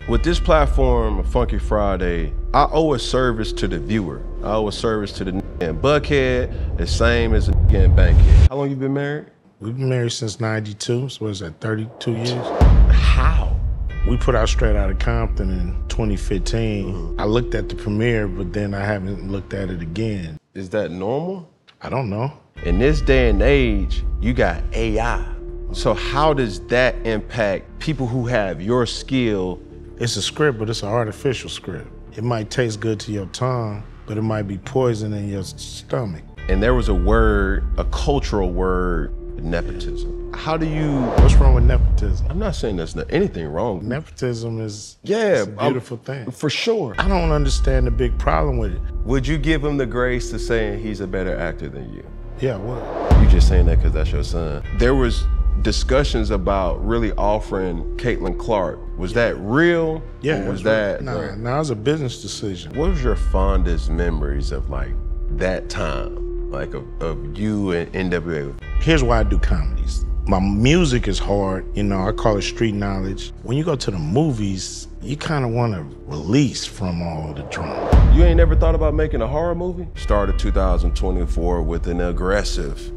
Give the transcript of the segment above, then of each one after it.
With this platform, Funky Friday, I owe a service to the viewer. I owe a service to the and Buckhead, the same as a and Bankhead. How long you been married? We've been married since '92, so what is that, 32 years? How? We put out Straight Outta Compton in 2015. I looked at the premiere, but then I haven't looked at it again. Is that normal? I don't know. In this day and age, you got AI. So how does that impact people who have your skill? It's a script, but it's an artificial script. It might taste good to your tongue, but it might be poison in your stomach. And there was a word, a cultural word, nepotism. How do you... What's wrong with nepotism? I'm not saying there's anything wrong. Nepotism is a beautiful thing. For sure. I don't understand the big problem with it. Would you give him the grace to saying he's a better actor than you? Yeah, what? You just saying that because that's your son. There was discussions about really offering Caitlin Clark. Was that real? Yeah. Or was that? Nah, it was a business decision. What was your fondest memories of like that time? Like of you and NWA? Here's why I do comedies. My music is hard, you know, I call it street knowledge. When you go to the movies, you kind of want to release from all the drama. You ain't never thought about making a horror movie? Started 2024 with an aggressive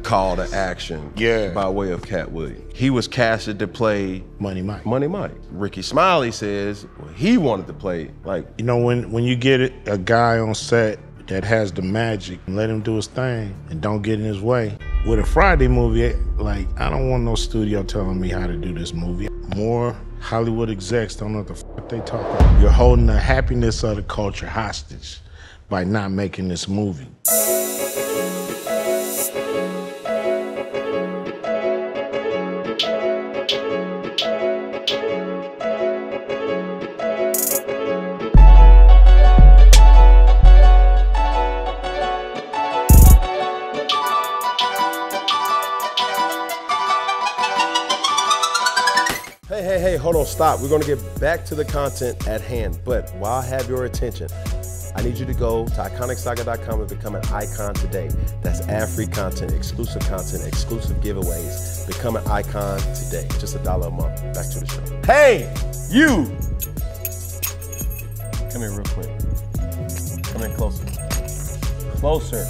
call to action by way of Katt Williams. He was casted to play Money Mike. Money Mike. Ricky Smiley says he wanted to play like... You know, when you get a guy on set that has the magic, let him do his thing and don't get in his way. With a Friday movie, like, I don't want no studio telling me how to do this movie. More Hollywood execs don't know what the fuck they talking about. You're holding the happiness of the culture hostage by not making this movie. Hey, hold on, stop. We're gonna get back to the content at hand, but while I have your attention, I need you to go to iconicsaga.com and become an icon today. That's ad-free content, exclusive giveaways. Become an icon today. Just $1 a month. Back to the show. Hey, you! Come here real quick. Come in closer. Closer.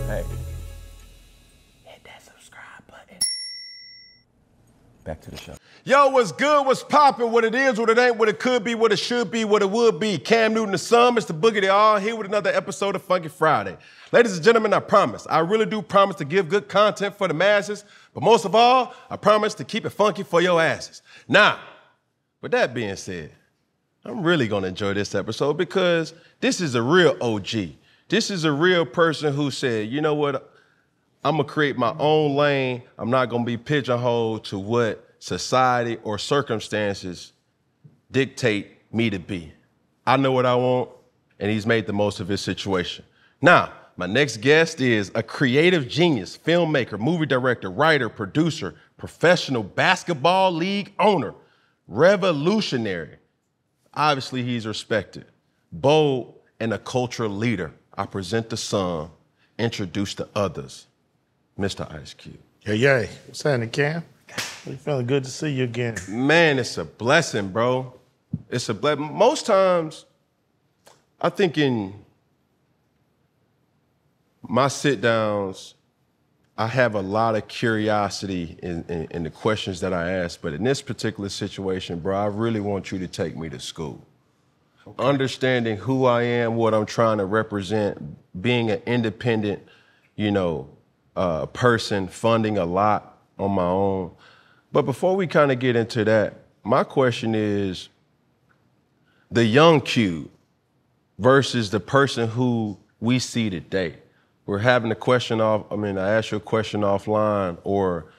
Hey. Hit that subscribe button. Back to the show. Yo, what's good, what's poppin', what it is, what it ain't, what it could be, what it should be, what it would be. Cam Newton the Sun, Mr. Boogie, they all here with another episode of Funky Friday. Ladies and gentlemen, I promise, I really do promise to give good content for the masses, but most of all, I promise to keep it funky for your asses. Now, with that being said, I'm really gonna enjoy this episode because this is a real OG. This is a real person who said, you know what, I'm gonna create my own lane. I'm not gonna be pigeonholed to what society or circumstances dictate me to be. I know what I want, and he's made the most of his situation. Now, my next guest is a creative genius, filmmaker, movie director, writer, producer, professional basketball league owner, revolutionary. Obviously, he's respected, bold, and a cultural leader. I present the son, introduce the others, Mr. Ice Cube. Yeah. What's happening, Cam? We feeling good to see you again. Man, it's a blessing, bro. It's a blessing. Most times, I think in my sit-downs, I have a lot of curiosity in the questions that I ask, but in this particular situation, bro, I really want you to take me to school. Okay. Understanding who I am, what I'm trying to represent, being an independent, person, funding a lot on my own. But before we kind of get into that, my question is the young Cube versus the person who we see today. We're having a question I asked you a question offline or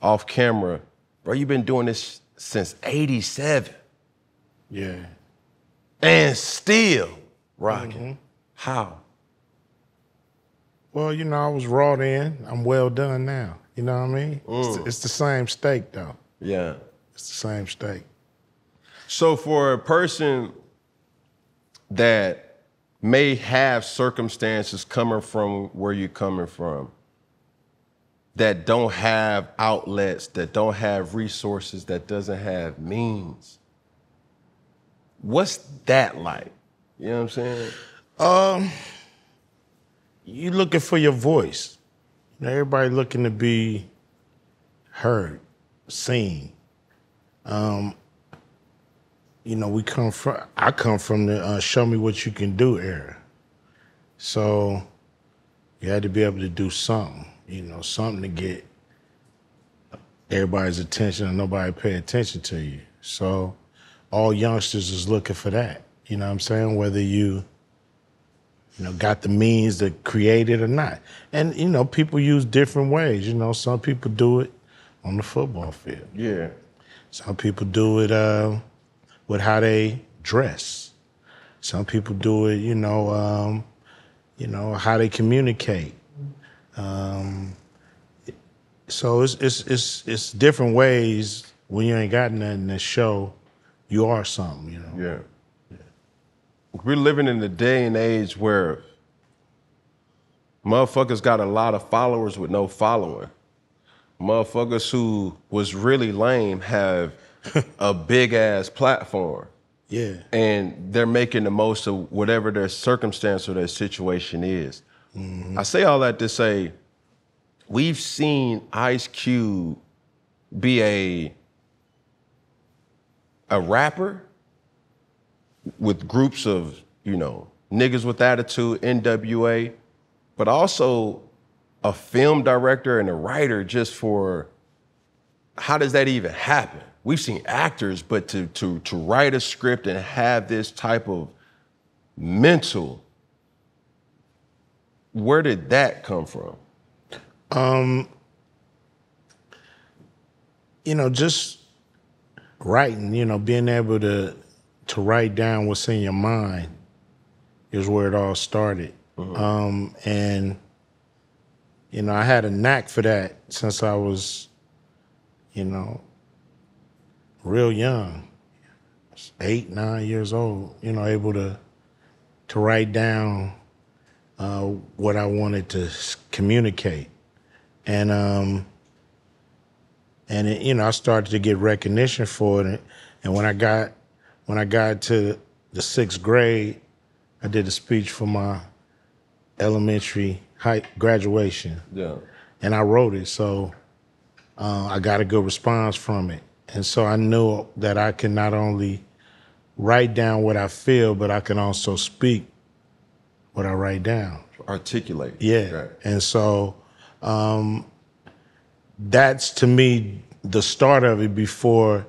off camera. Bro, you've been doing this since '87. Yeah. And still rocking. Mm-hmm. How? Well, I was wrought in. I'm well done now. You know what I mean? It's the same steak, though. Yeah. It's the same steak. So for a person that may have circumstances coming from where you're coming from, that don't have outlets, that don't have resources, that doesn't have means, What's that like? You know what I'm saying? You looking for your voice. You know, everybody looking to be heard, seen. You know, I come from the show me what you can do era. So you had to be able to do something, you know, something to get everybody's attention and nobody pay attention to you. So all youngsters is looking for that. You know what I'm saying? Whether you got the means to create it or not. And, you know, people use different ways. You know, some people do it on the football field. Yeah. Some people do it with how they dress. Some people do it, how they communicate. So it's different ways. When you ain't got nothing to show, you are something, you know. Yeah. We're living in a day and age where motherfuckers got a lot of followers with no following. Motherfuckers who was really lame have a big ass platform. Yeah. And they're making the most of whatever their circumstance or their situation is. Mm-hmm. I say all that to say, we've seen Ice Cube be a rapper with groups of, niggas with attitude, NWA, but also a film director and a writer just for, how does that even happen? We've seen actors, but to write a script and have this type of mental, where did that come from? Just writing, being able to write down what's in your mind is where it all started. Mm-hmm. I had a knack for that since I was, real young, 8, 9 years old, able to write down what I wanted to communicate. And I started to get recognition for it. And when I got to the 6th grade, I did a speech for my elementary graduation. Yeah. And I wrote it, so I got a good response from it. And so I knew that I can not only write down what I feel, but I can also speak what I write down. Articulate. Yeah. Right. And so that's, to me, the start of it before,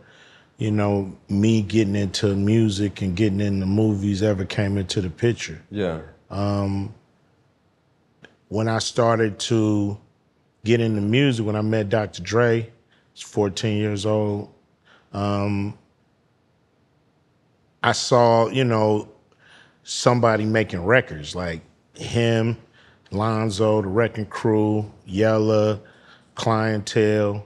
me getting into music and getting into movies ever came into the picture. Yeah. When I started to get into music, when I met Dr. Dre, I was 14 years old, I saw, somebody making records like him, Lonzo, the Wrecking Crew, Yella, Clientele,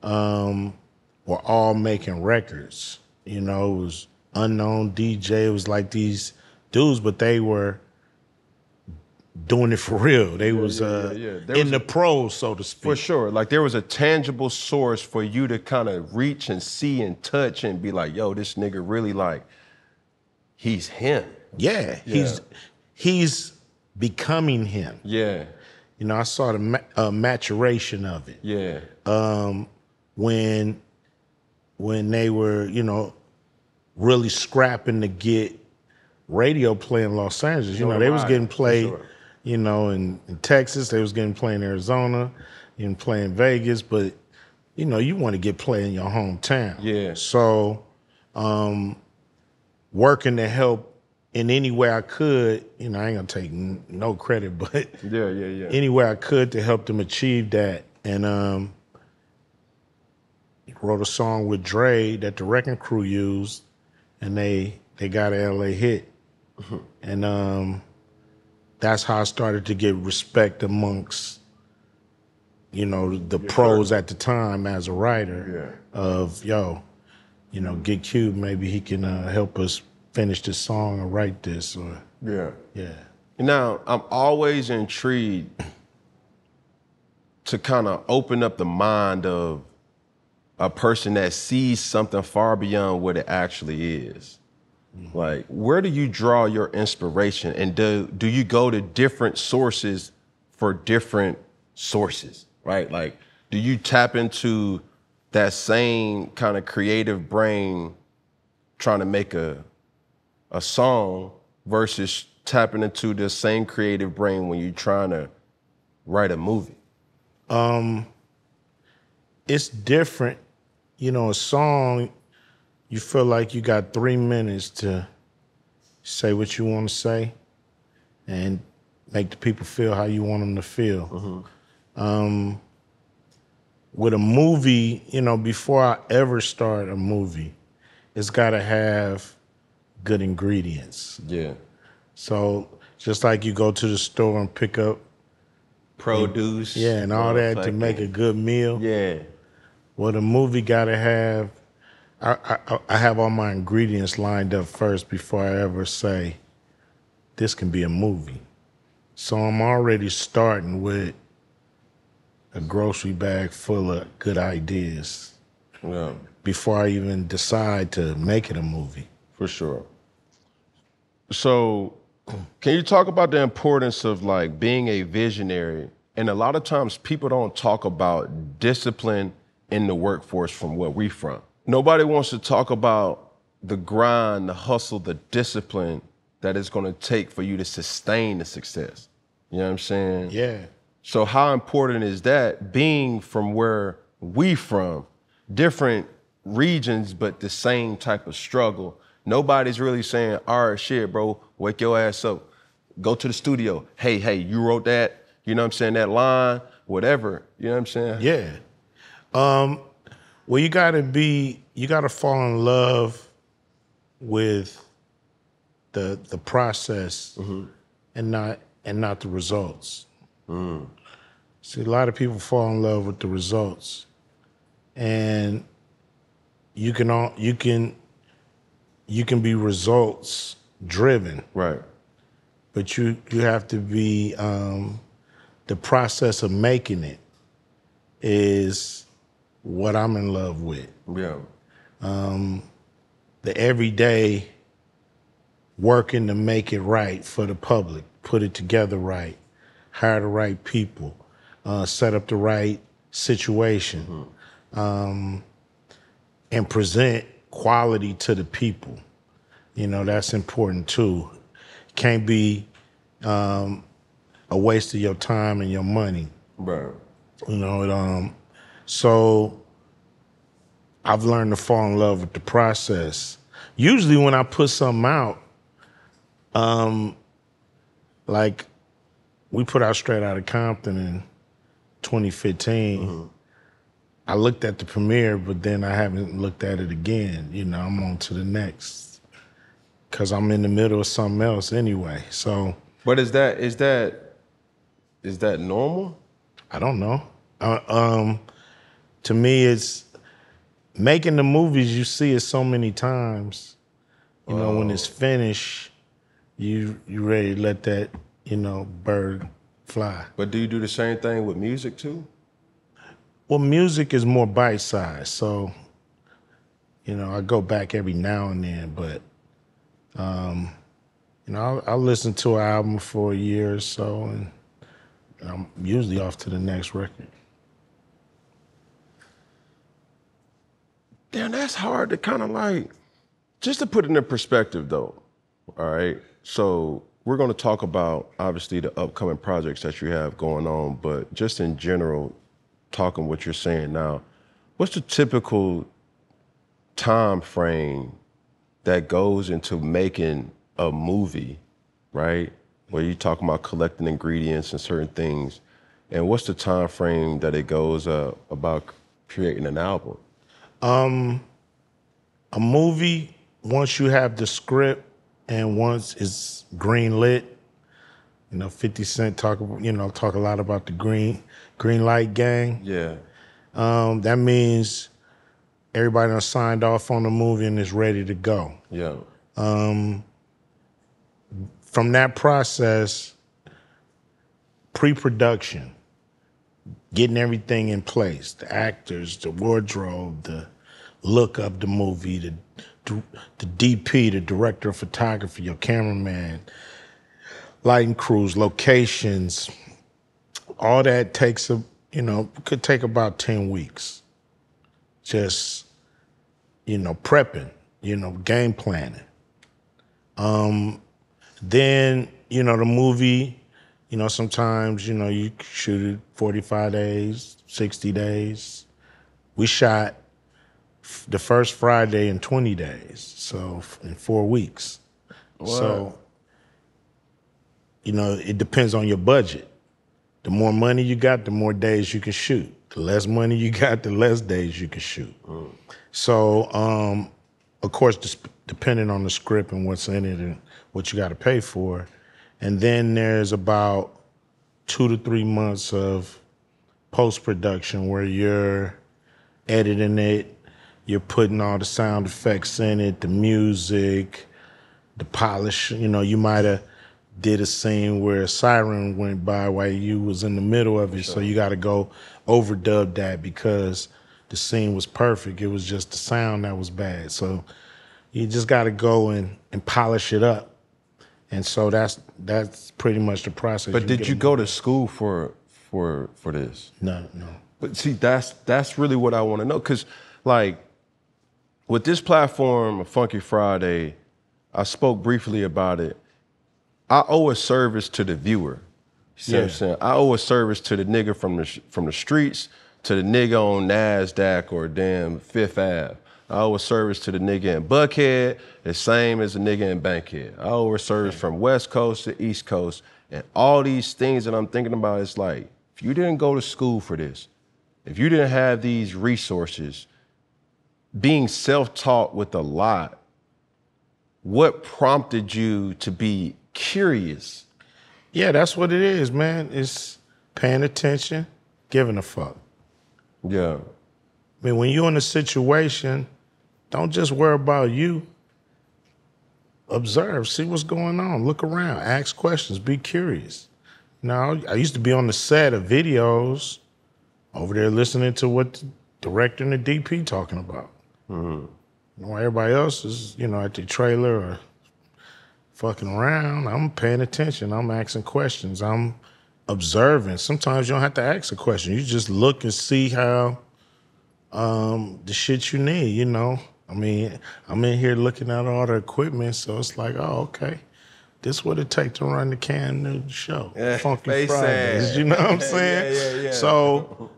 were all making records. It was unknown DJ. It was like these dudes, but they were doing it for real. They was in the pros, so to speak. For sure. Like there was a tangible source for you to kind of reach and see and touch and be like, yo, this nigga really he's him. Yeah. He's becoming him. Yeah. I saw the maturation of it. Yeah. When they were, really scrapping to get radio play in Los Angeles. They was getting played, in Texas. They was getting played in Arizona, and play in Vegas. But, you want to get played in your hometown. Yeah. So working to help in any way I could, I ain't gonna take no credit, but any way I could to help them achieve that. And wrote a song with Dre that the Wrecking Crew used, and they got an LA hit. Mm-hmm. And that's how I started to get respect amongst, the pros at the time as a writer of, get Cube, maybe he can help us finish this song or write this. Or yeah. Now, I'm always intrigued to kind of open up the mind of a person that sees something far beyond what it actually is. Like, where do you draw your inspiration, and do you go to different sources for different sources, right? Like, do you tap into that same kind of creative brain trying to make a song versus tapping into the same creative brain when you're trying to write a movie? It's different. You know, a song, you feel like you got 3 minutes to say what you want to say and make the people feel how you want them to feel. With a movie, you know, before I ever start a movie, it's got to have good ingredients. Yeah. So just like you go to the store and pick up Produce. and all that to make a good meal. Yeah. Well, the movie got to have, I have all my ingredients lined up first before I ever say, this can be a movie. So I'm already starting with a grocery bag full of good ideas before I even decide to make it a movie. For sure. So can you talk about the importance of like being a visionary? And a lot of times people don't talk about discipline in the workforce from where we from. Nobody wants to talk about the grind, the hustle, the discipline that it's gonna take for you to sustain the success. You know what I'm saying? Yeah. So how important is that, being from where we from, different regions, but the same type of struggle? Nobody's really saying, all right, shit, bro, wake your ass up. Go to the studio. Hey, you wrote that, you know what I'm saying, that line, whatever, you know what I'm saying? Yeah. Well, you gotta fall in love with the process and not the results. See, a lot of people fall in love with the results, and you can be results driven, Right. but you have to be the process of making it is what I'm in love with. Yeah. The everyday working to make it right for the public, put it together right, hire the right people, set up the right situation, and present quality to the people. You know, that's important too. Can't be a waste of your time and your money. Right. You know, so I've learned to fall in love with the process. Usually when I put something out, like we put out Straight Outta Compton in 2015. I looked at the premiere, but then I haven't looked at it again. You know, I'm on to the next because I'm in the middle of something else anyway. So, But is that normal? I don't know. To me, it's making the movies. You see it so many times. You know, when it's finished, you ready to let that bird fly. But do you do the same thing with music too? Well, music is more bite-sized, so I go back every now and then. But I'll listen to an album for a year or so, and I'm usually off to the next record. Damn, that's hard to kind of like, just to put it in perspective though, all right? So we're gonna talk about, obviously, the upcoming projects that you have going on, but just in general, talking what you're saying now, what's the typical time frame that goes into making a movie, right? Where you're talking about collecting ingredients and certain things, and what's the time frame that it goes about creating an album? A movie, once you have the script and once it's green lit, 50 Cent talk a lot about the green light gang. Yeah. That means everybody done signed off on the movie and is ready to go. Yeah. From that process, pre-production, getting everything in place, the actors, the wardrobe, the look of the movie, the the DP, the director of photography, your cameraman, lighting crews, locations, all that takes could take about 10 weeks. Just, prepping, game planning. Then, the movie, sometimes, you shoot it 45 days, 60 days. We shot the first Friday in 20 days, so in 4 weeks. What? So, it depends on your budget. The more money you got, the more days you can shoot. The less money you got, the less days you can shoot. Mm. So, of course, depending on the script and what's in it and what you got to pay for. And then there's about 2 to 3 months of post-production where you're editing it, you're putting all the sound effects in it, the music, the polish. You might have did a scene where a siren went by while you was in the middle of it, sure. So you got to go overdub that because the scene was perfect. It was just the sound that was bad. So you just got to go and polish it up. And so that's pretty much the process. But did you go to school for this? No. But see, that's really what I want to know. Because, like, with this platform, Funky Friday, I spoke briefly about it. I owe a service to the viewer. You see what I'm saying? I owe a service to the nigga from the streets to the nigga on NASDAQ or damn Fifth Ave. I owe a service to the nigga in Buckhead, the same as the nigga in Bankhead. I owe a service from West Coast to East Coast. And all these things that I'm thinking about, it's like, if you didn't go to school for this, if you didn't have these resources, being self-taught with a lot, what prompted you to be curious? Yeah, that's what it is, man. It's paying attention, giving a fuck. Yeah. I mean, when you're in a situation, don't just worry about you. Observe, see what's going on, look around, ask questions, be curious. Now, I used to be on the set of videos over there listening to what the director and the DP talking about. Mm-hmm. Everybody else is, at the trailer or fucking around. I'm paying attention. I'm asking questions. I'm observing. Sometimes you don't have to ask a question. You just look and see how the shit you need, I mean, I'm in here looking at all the equipment, so it's like, oh, okay. This what it take to run the Cam Newton show. Yeah, Funky Fridays, you know what I'm saying? Yeah. So,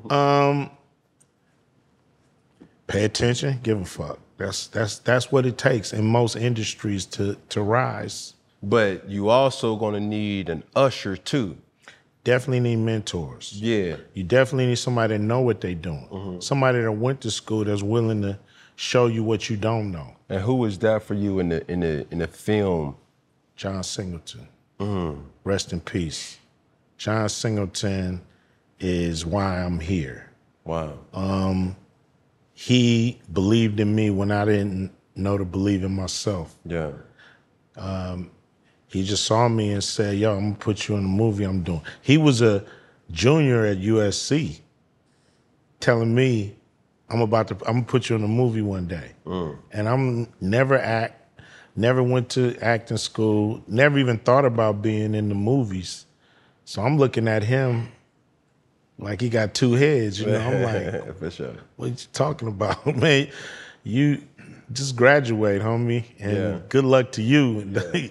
pay attention, give a fuck. That's what it takes in most industries to rise. But you also gonna need an usher too. Definitely need mentors. Yeah. You definitely need somebody that know what they doing. Mm-hmm. Somebody that went to school that's willing to show you what you don't know. And who was that for you in the film? John Singleton. Rest in peace. John Singleton is why I'm here. Wow. He believed in me when I didn't know to believe in myself. Yeah. He just saw me and said, yo, I'm gonna put you in a movie I'm doing. He was a junior at USC telling me, I'm gonna put you in a movie one day. And I'm never went to acting school, never even thought about being in the movies. So I'm looking at him like he got two heads, I'm like, for sure. What you talking about? Man, you just graduate, homie, and good luck to you. Yeah.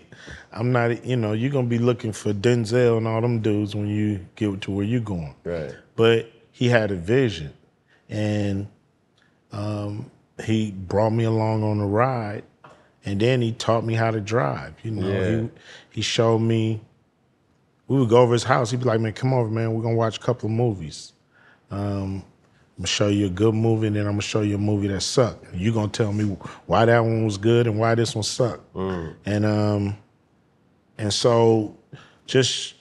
I'm not, you're gonna be looking for Denzel and all them dudes when you get to where you're going. Right. But he had a vision, and he brought me along on the ride, and then he taught me how to drive. He showed me. We would go over his house. He'd be like, man, come over, man. We're gonna watch a couple of movies. I'm gonna show you a good movie, and then I'm gonna show you a movie that sucked. You're gonna tell me why that one was good and why this one sucked. And so just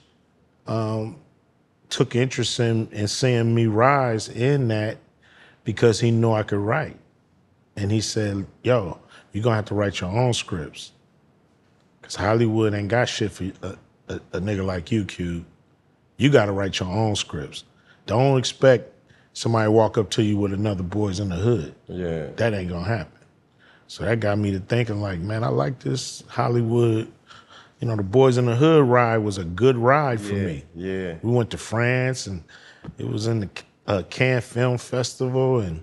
took interest in seeing me rise in that because he knew I could write. And he said, yo, you're gonna have to write your own scripts. Cause Hollywood ain't got shit for a nigga like you, Cube. You gotta write your own scripts. Don't expect somebody walk up to you with another Boys in the Hood. Yeah. That ain't gonna happen. So that got me to thinking like, man, I like this Hollywood. You know, the Boys in the Hood ride was a good ride for me. Yeah. We went to France and it was in the Cannes Film Festival and,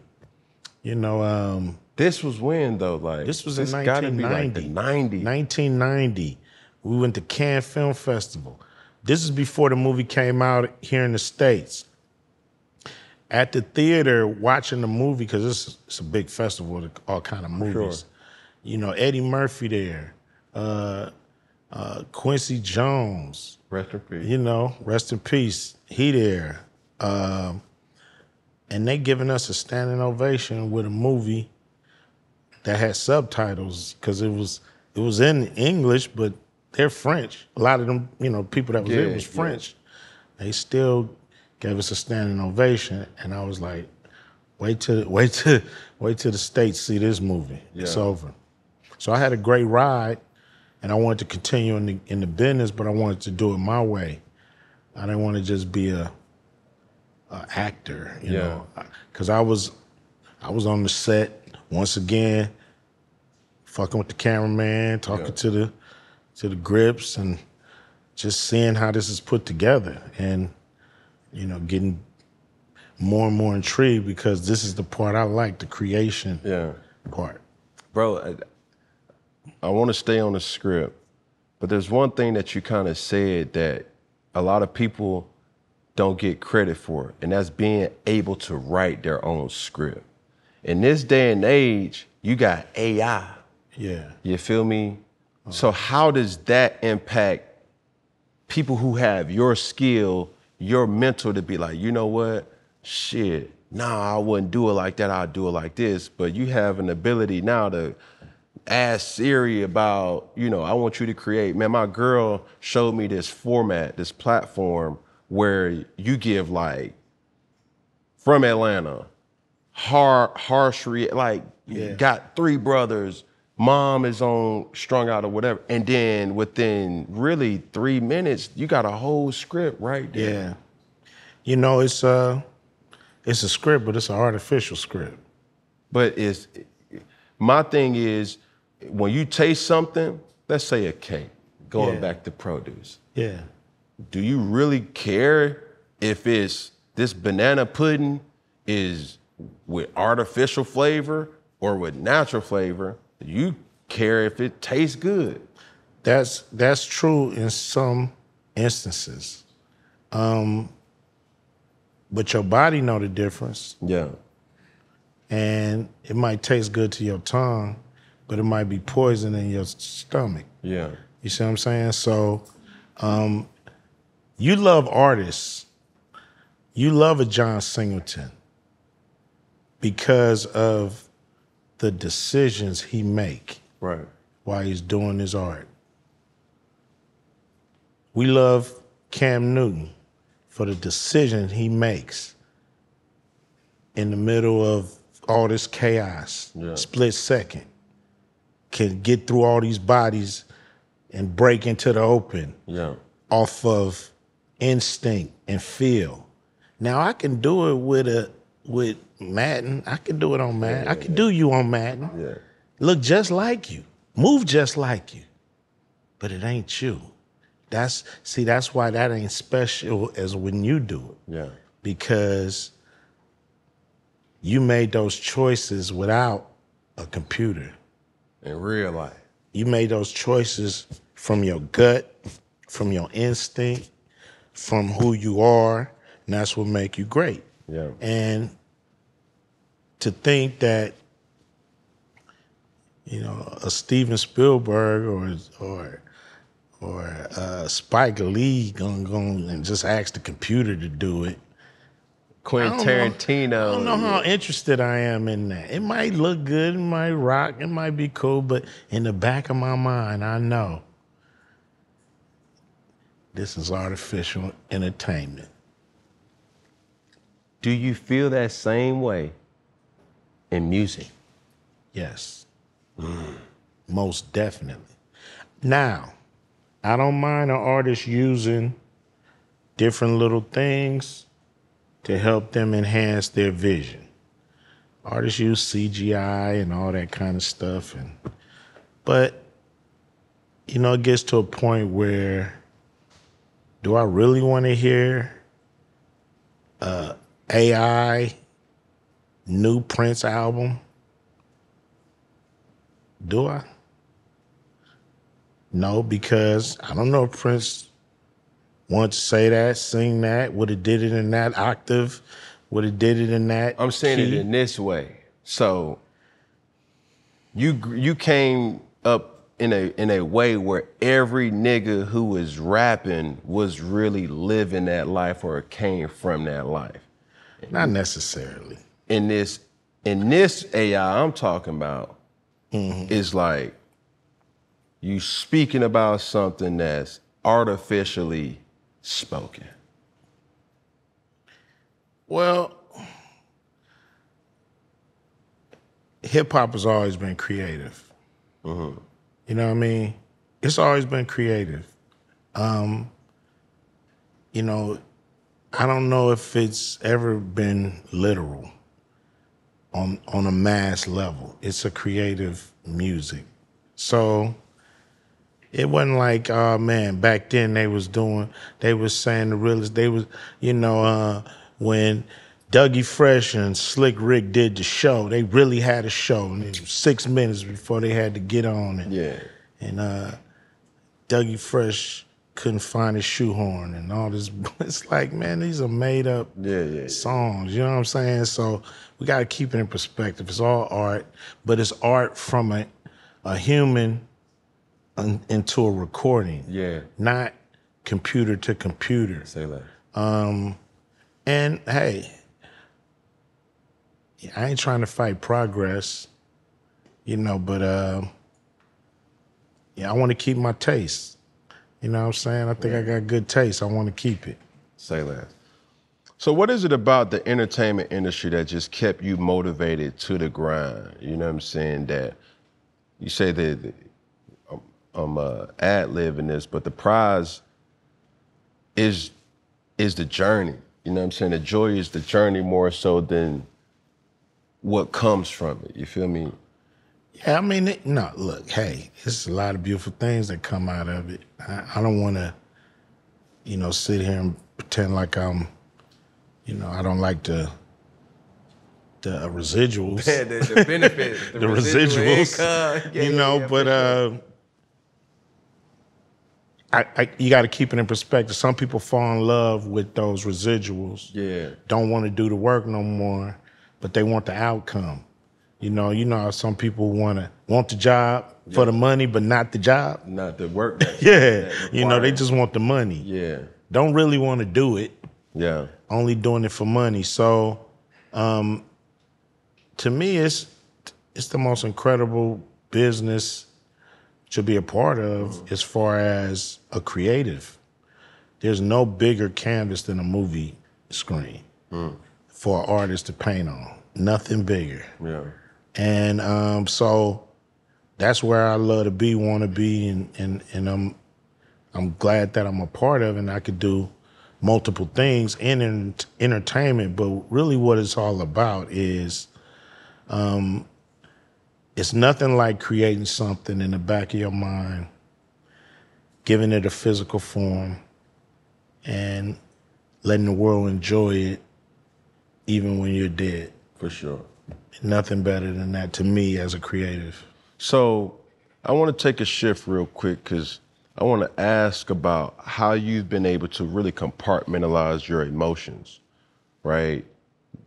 you know. This was when though? Like This was in gotta be like the 90s. 1990. We went to Cannes Film Festival. This is before the movie came out here in the States. At the theater, watching the movie, because it's a big festival of all kind of movies. Sure. You know, Eddie Murphy there, Quincy Jones. Rest in peace. You know, rest in peace. He there. And they giving us a standing ovation with a movie that had subtitles, because it was in English, but they're French. A lot of them, you know, people that was there was French. They still gave us a standing ovation, and I was like, wait till the States see this movie. Yeah. It's over. So I had a great ride, and I wanted to continue in the business, but I wanted to do it my way. I didn't want to just be a actor, you know, because I was on the set once again, fucking with the cameraman, talking to the grips, and just seeing how this is put together, and you know, getting more and more intrigued, because this is the part I like, the creation part. Bro, I want to stay on the script, but there's one thing that you kind of said that a lot of people don't get credit for, and that's being able to write their own script. In this day and age, you got AI. Yeah. You feel me? So how does that impact people who have your skill, your mental, to be like, you know what? Shit, nah, I wouldn't do it like that. I'd do it like this. But you have an ability now to ask Siri about, you know, I want you to create. Man, my girl showed me this format, this platform where you give like, from Atlanta, harsh, like, got 3 brothers, mom is on strung out or whatever, and then within really 3 minutes, you got a whole script right there. Yeah. You know, it's a script, but it's an artificial script. But my thing is, when you taste something, let's say a cake, going back to produce. Yeah. Do you really care if it's this banana pudding is with artificial flavor or with natural flavor? You care if it tastes good. That's true in some instances. But your body know the difference. Yeah. And it might taste good to your tongue, but it might be poison in your stomach. Yeah. You see what I'm saying? So you love artists. You love a John Singleton because of the decisions he make while he's doing his art. We love Cam Newton for the decision he makes in the middle of all this chaos, split second, can get through all these bodies and break into the open off of instinct and feel. Now I can do it with Madden. I can do it on Madden. I can do you on Madden. Yeah. Look just like you. Move just like you. But it ain't you. That's why that ain't special as when you do it. Yeah. Because you made those choices without a computer. In real life. You made those choices from your gut, from your instinct, from who you are, and that's what make you great. Yeah. And to think that, you know, a Steven Spielberg or Spike Lee gonna and just ask the computer to do it. Quentin Tarantino. I don't know how interested I am in that. It might look good, it might rock, it might be cool, but in the back of my mind, I know this is artificial entertainment. Do you feel that same way in music? Yes. Most definitely. Now, I don't mind an artist using different little things to help them enhance their vision. artists use CGI and all that kind of stuff, but you know, it gets to a point where, do I really want to hear AI new Prince album? Do I? No, because I don't know if Prince wanted to say that, sing that, would have did it in that octave, would have did it in that I'm saying key. it in this way. So you came up in a way where every nigga who was rapping was really living that life or came from that life. Not necessarily. In this AI I'm talking about, is like you speaking about something that's artificially spoken. Well, hip hop has always been creative. You know what I mean? It's always been creative. You know, I don't know if it's ever been literal on a mass level. It's a creative music. So it wasn't like, oh man, back then they was saying the realest, they was, you know, when Dougie Fresh and Slick Rick did the show, they really had a show, and it was 6 minutes before they had to get on. And Dougie Fresh couldn't find his shoehorn and all this. It's like, man, these are made up songs. You know what I'm saying? So we got to keep it in perspective. It's all art, but it's art from a human into a recording. Not computer to computer. Say that. And hey, I ain't trying to fight progress, you know, but yeah, I want to keep my taste. You know what I'm saying? I think I got good taste. I want to keep it. Say that. So what is it about the entertainment industry that just kept you motivated to the grind? You know what I'm saying? That you say that I'm ad-libbing this, but the prize is the journey. You know what I'm saying? The joy is the journey more so than what comes from it. You feel me? Yeah, I mean, no, look, hey, there's a lot of beautiful things that come out of it. I don't want to, you know, sit here and pretend like I'm, you know, I don't like the residuals. the benefits. The residuals. You know, but you got to keep it in perspective. Some people fall in love with those residuals. Don't want to do the work no more, but they want the outcome. You know how some people want the job for the money, but not the job. Not the work. You know, they just want the money. Don't really want to do it. Only doing it for money. So, to me, it's the most incredible business to be a part of as far as a creative. There's no bigger canvas than a movie screen for an artist to paint on. Nothing bigger. And so that's where I love to be, want to be, and I'm glad that I'm a part of it, and I could do multiple things in entertainment. But really what it's all about is it's nothing like creating something in the back of your mind, giving it a physical form, and letting the world enjoy it even when you're dead. For sure. Nothing better than that to me as a creative. So I want to take a shift real quick because I want to ask about how you've been able to really compartmentalize your emotions, right?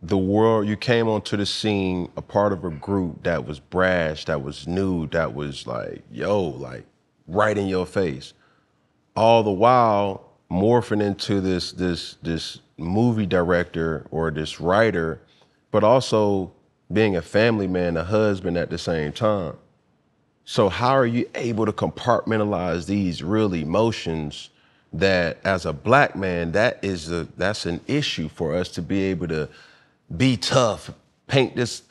The world, you came onto the scene a part of a group that was brash, that was new, that was like, like right in your face. All the while morphing into this movie director or this writer, but also being a family man, a husband at the same time. So how are you able to compartmentalize these real emotions that as a black man, that's an issue for us to be able to be tough, paint this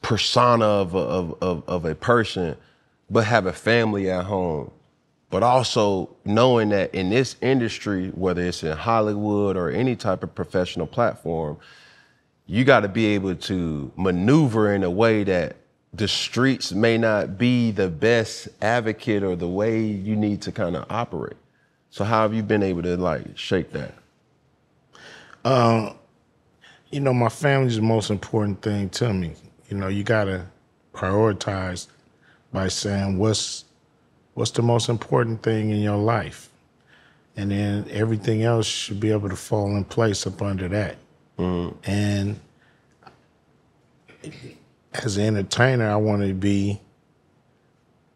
persona of a person, but have a family at home. But also knowing that in this industry, whether it's in Hollywood or any type of professional platform, you got to be able to maneuver in a way that the streets may not be the best advocate or the way you need to kind of operate. So how have you been able to like shake that? You know, my family's the most important thing to me. You know, you gotta prioritize by saying what's the most important thing in your life, and then everything else should be able to fall in place up under that. And as an entertainer, I want to be,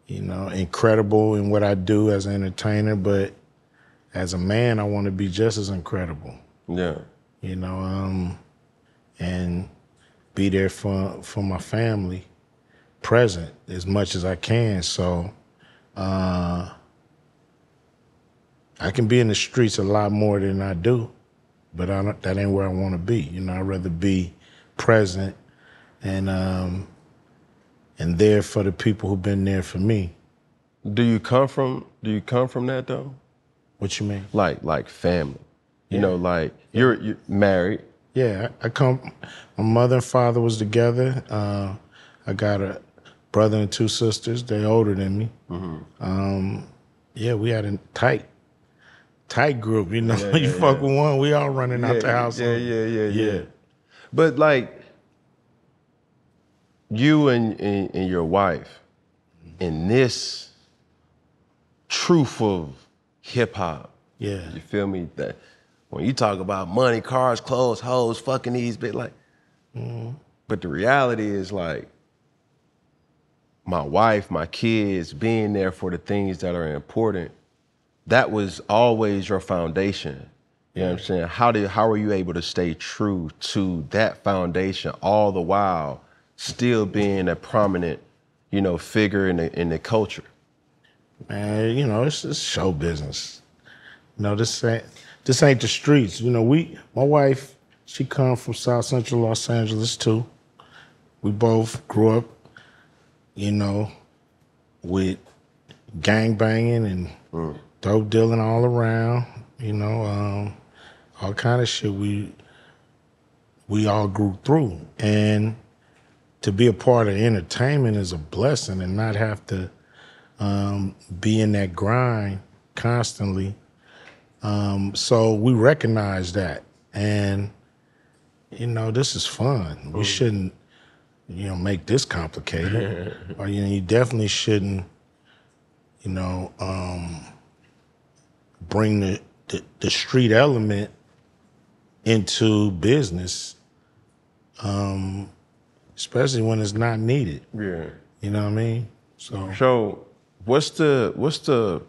you know, incredible in what I do as an entertainer, but as a man, I want to be just as incredible. Yeah. You know, and be there for my family, present as much as I can. So I can be in the streets a lot more than I do, but that ain't where I want to be. You know, I'd rather be present and there for the people who've been there for me. Do you come from that though? What you mean? Like family. You know, like you're married. Yeah, my mother and father was together. I got a brother and two sisters. They're older than me. Yeah, we had a tight group, you know. You fuck with one, we all running out the house. Yeah. But like you and your wife in this truth of hip hop. Yeah. You feel me? That when you talk about money, cars, clothes, hoes, fucking these bit like, but the reality is like my wife, my kids, being there for the things that are important, that was always your foundation. You know what I'm saying? How are you able to stay true to that foundation all the while still being a prominent, you know, figure in the culture? Man, you know, it's show business. You know, this ain't the streets. You know, my wife, she come from South Central Los Angeles too. We both grew up, you know, with gang banging and dope dealing all around, you know, all kind of shit we all grew through. And to be a part of entertainment is a blessing, and not have to be in that grind constantly. So we recognize that, and you know, this is fun. We shouldn't, you know, make this complicated, or you know, you definitely shouldn't, you know, bring the street element into business, especially when it's not needed. Yeah. You know what I mean? So what's the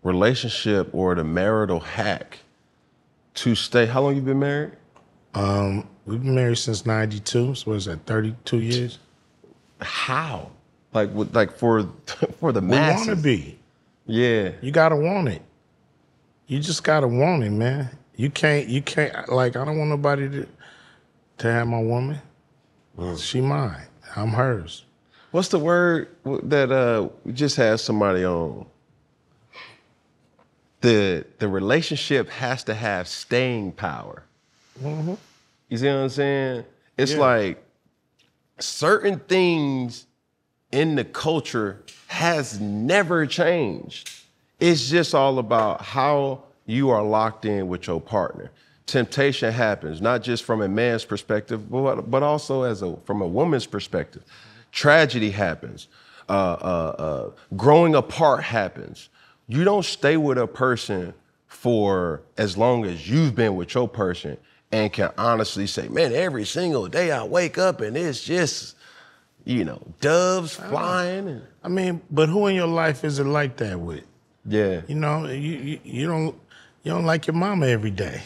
relationship or the marital hack to stay? How long you been married? We've been married since '92. So what is that, 32 years? How? Like for the masses? We want to be. Yeah. You gotta want it. You just gotta want it, man. You can't, like, I don't want nobody to have my woman. She mine. I'm hers. What's the word that we just had somebody on? The relationship has to have staying power. You see what I'm saying? It's like certain things in the culture has never changed. It's just all about how you are locked in with your partner. Temptation happens, not just from a man's perspective, but also from a woman's perspective. Tragedy happens. Growing apart happens. You don't stay with a person for as long as you've been with your person and can honestly say, man, every single day I wake up and it's just, you know, doves flying. I mean, but who in your life is it like that with? Yeah. You know, you don't like your mama every day.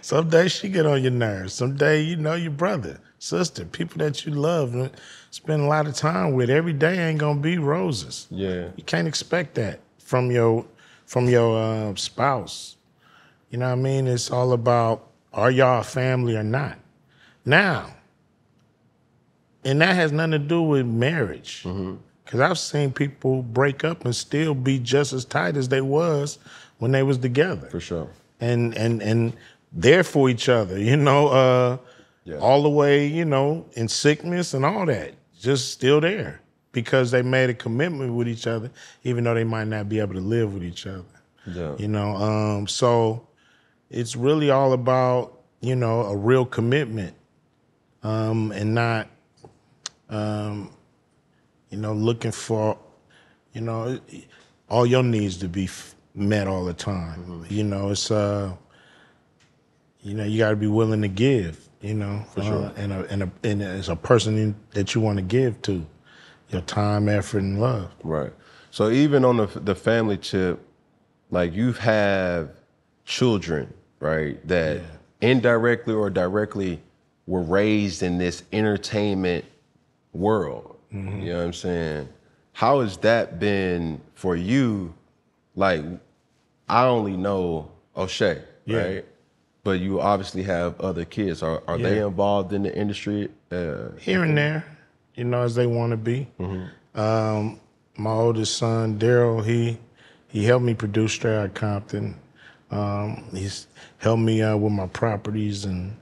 Some days she get on your nerves. Some day, you know, your brother, sister, people that you love and spend a lot of time with. Every day ain't gonna be roses. Yeah. You can't expect that from your spouse. You know what I mean? It's all about, are y'all a family or not? Now, and that has nothing to do with marriage. Because I've seen people break up and still be just as tight as they was when they was together. For sure. And there for each other, you know. Yeah. all the way, you know, in sickness and all that, just still there because they made a commitment with each other, even though they might not be able to live with each other. Yeah. You know, so it's really all about, you know, a real commitment, and not, you know, looking for, you know, all your needs to be met all the time. You know, it's, you know, you got to be willing to give, you know, For sure. and as a person that you want to give to, your time, effort, and love. Right. So even on the family tip, like you have children, right, that indirectly or directly were raised in this entertainment world. You know what I'm saying? How has that been for you? Like, I only know O'Shea, right? But you obviously have other kids. Are they involved in the industry? Here and there, you know, as they want to be. My oldest son, Daryl, he helped me produce Straight Outta Compton. He's helped me out with my properties and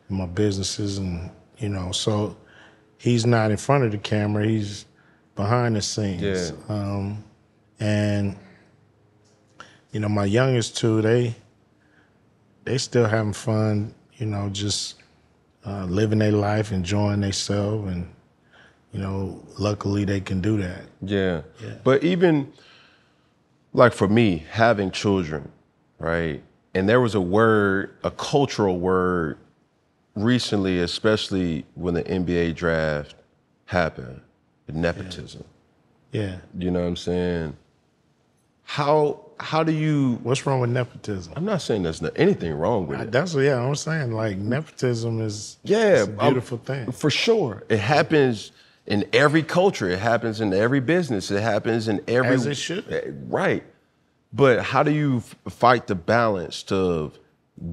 my businesses, and you know, so he's not in front of the camera. He's behind the scenes. And you know, my youngest two, they still having fun. You know, just living their life, enjoying themselves, and you know, luckily they can do that. Yeah. But even like for me, having children, right? And there was a word, a cultural word recently, especially when the NBA draft happened, nepotism. Yeah. You know what I'm saying? How do you... What's wrong with nepotism? I'm not saying there's anything wrong with it. That's what, I'm saying. Like, nepotism is it's a beautiful thing. For sure. It happens in every culture. It happens in every business. It happens in every... As it should. Right. But how do you fight the balance of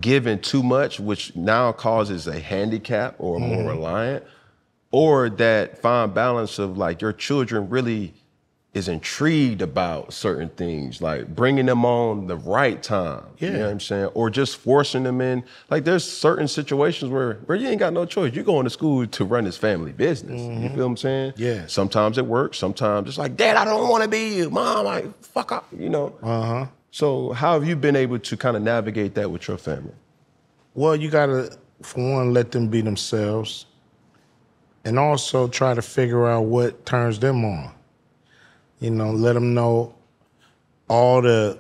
giving too much, which now causes a handicap or more reliant, or that fine balance of like your children really is intrigued about certain things, like bringing them on the right time, you know what I'm saying? Or just forcing them in. Like there's certain situations where you ain't got no choice. You're going to school to run this family business. You feel what I'm saying? Yeah. Sometimes it works. Sometimes it's like, Dad, I don't want to be you. Mom, like, fuck up, you know? So how have you been able to kind of navigate that with your family? Well, you gotta, for one, let them be themselves, and also try to figure out what turns them on. You know, let them know all the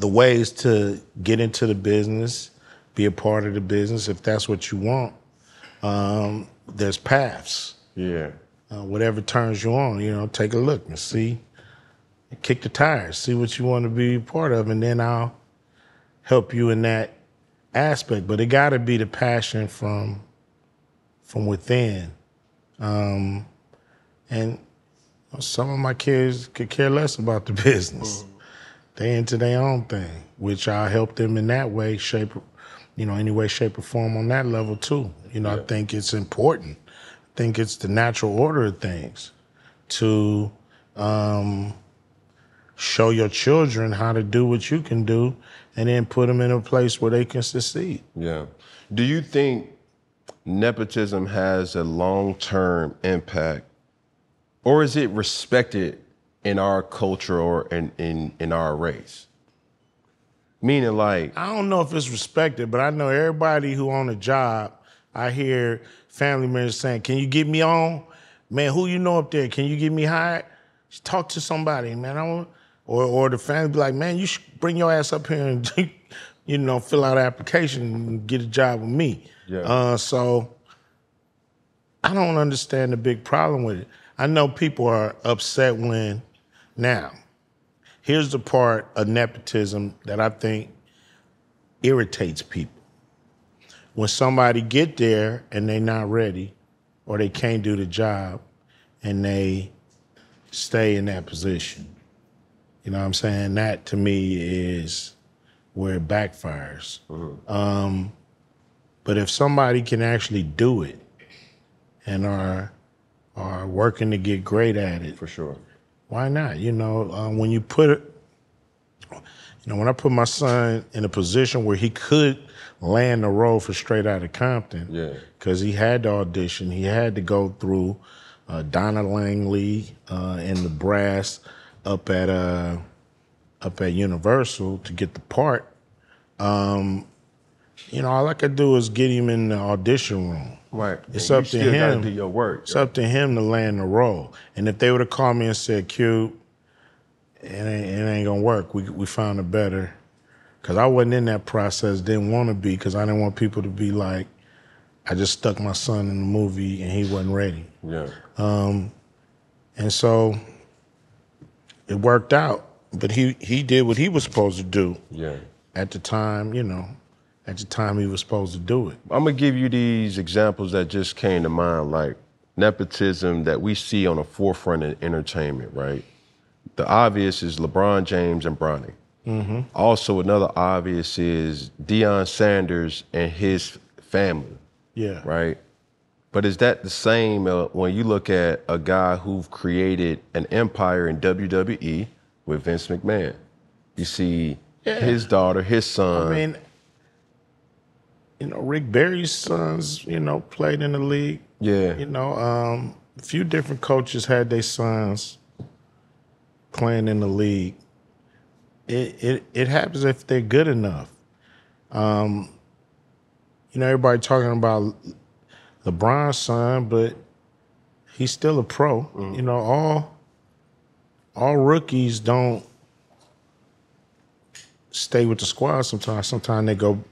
ways to get into the business, be a part of the business if that's what you want. There's paths. Yeah. Whatever turns you on, you know, take a look and see, kick the tires, see what you want to be a part of, and then I'll help you in that aspect. But it got to be the passion from within. And some of my kids could care less about the business. They into their own thing, which I'll help them in that way, any way, shape, or form on that level too. You know, I think it's important. I think it's the natural order of things to show your children how to do what you can do and then put them in a place where they can succeed. Yeah. Do you think nepotism has a long-term impact, or is it respected in our culture or in our race? Meaning like... I don't know if it's respected, but I know everybody who on a job, I hear family members saying, can you get me on? Man, who you know up there? Can you get me hired? Just talk to somebody, man. Or the family be like, man, you should bring your ass up here and fill out an application and get a job with me. Yeah. So I don't understand the big problem with it. I know people are upset when, now, here's the part of nepotism that I think irritates people. When somebody get there and they not ready or they can't do the job and they stay in that position. You know what I'm saying? That to me is where it backfires. But if somebody can actually do it and are working to get great at it, for sure, why not? You know, when you put You know, when I put my son in a position where he could land the role for Straight Outta Compton, because he had to audition, he had to go through Donna Langley and the brass up at Universal to get the part. You know, all I could do is get him in the audition room. Right. It's up to him. Gotta do your work. It's up to him to land the role. And if they would have called me and said, "Q, it ain't gonna work. We found a better," because I wasn't in that process. Didn't want to be, because I didn't want people to be like, I just stuck my son in the movie and he wasn't ready. Yeah. And so it worked out. But he did what he was supposed to do. Yeah. At the time, you know. At the time he was supposed to do it. I'm gonna give you these examples that just came to mind, like nepotism that we see on the forefront of entertainment, right? The obvious is LeBron James and Bronny. Mm-hmm. Also, another obvious is Deion Sanders and his family. Yeah. Right? But is that the same when you look at a guy who created an empire in WWE with Vince McMahon? You see his daughter, his son. I mean, you know, Rick Barry's sons, you know, played in the league. Yeah. You know, a few different coaches had their sons playing in the league. It happens if they're good enough. You know, everybody talking about LeBron's son, but he's still a pro. Mm. You know, all rookies don't stay with the squad sometimes. Sometimes they go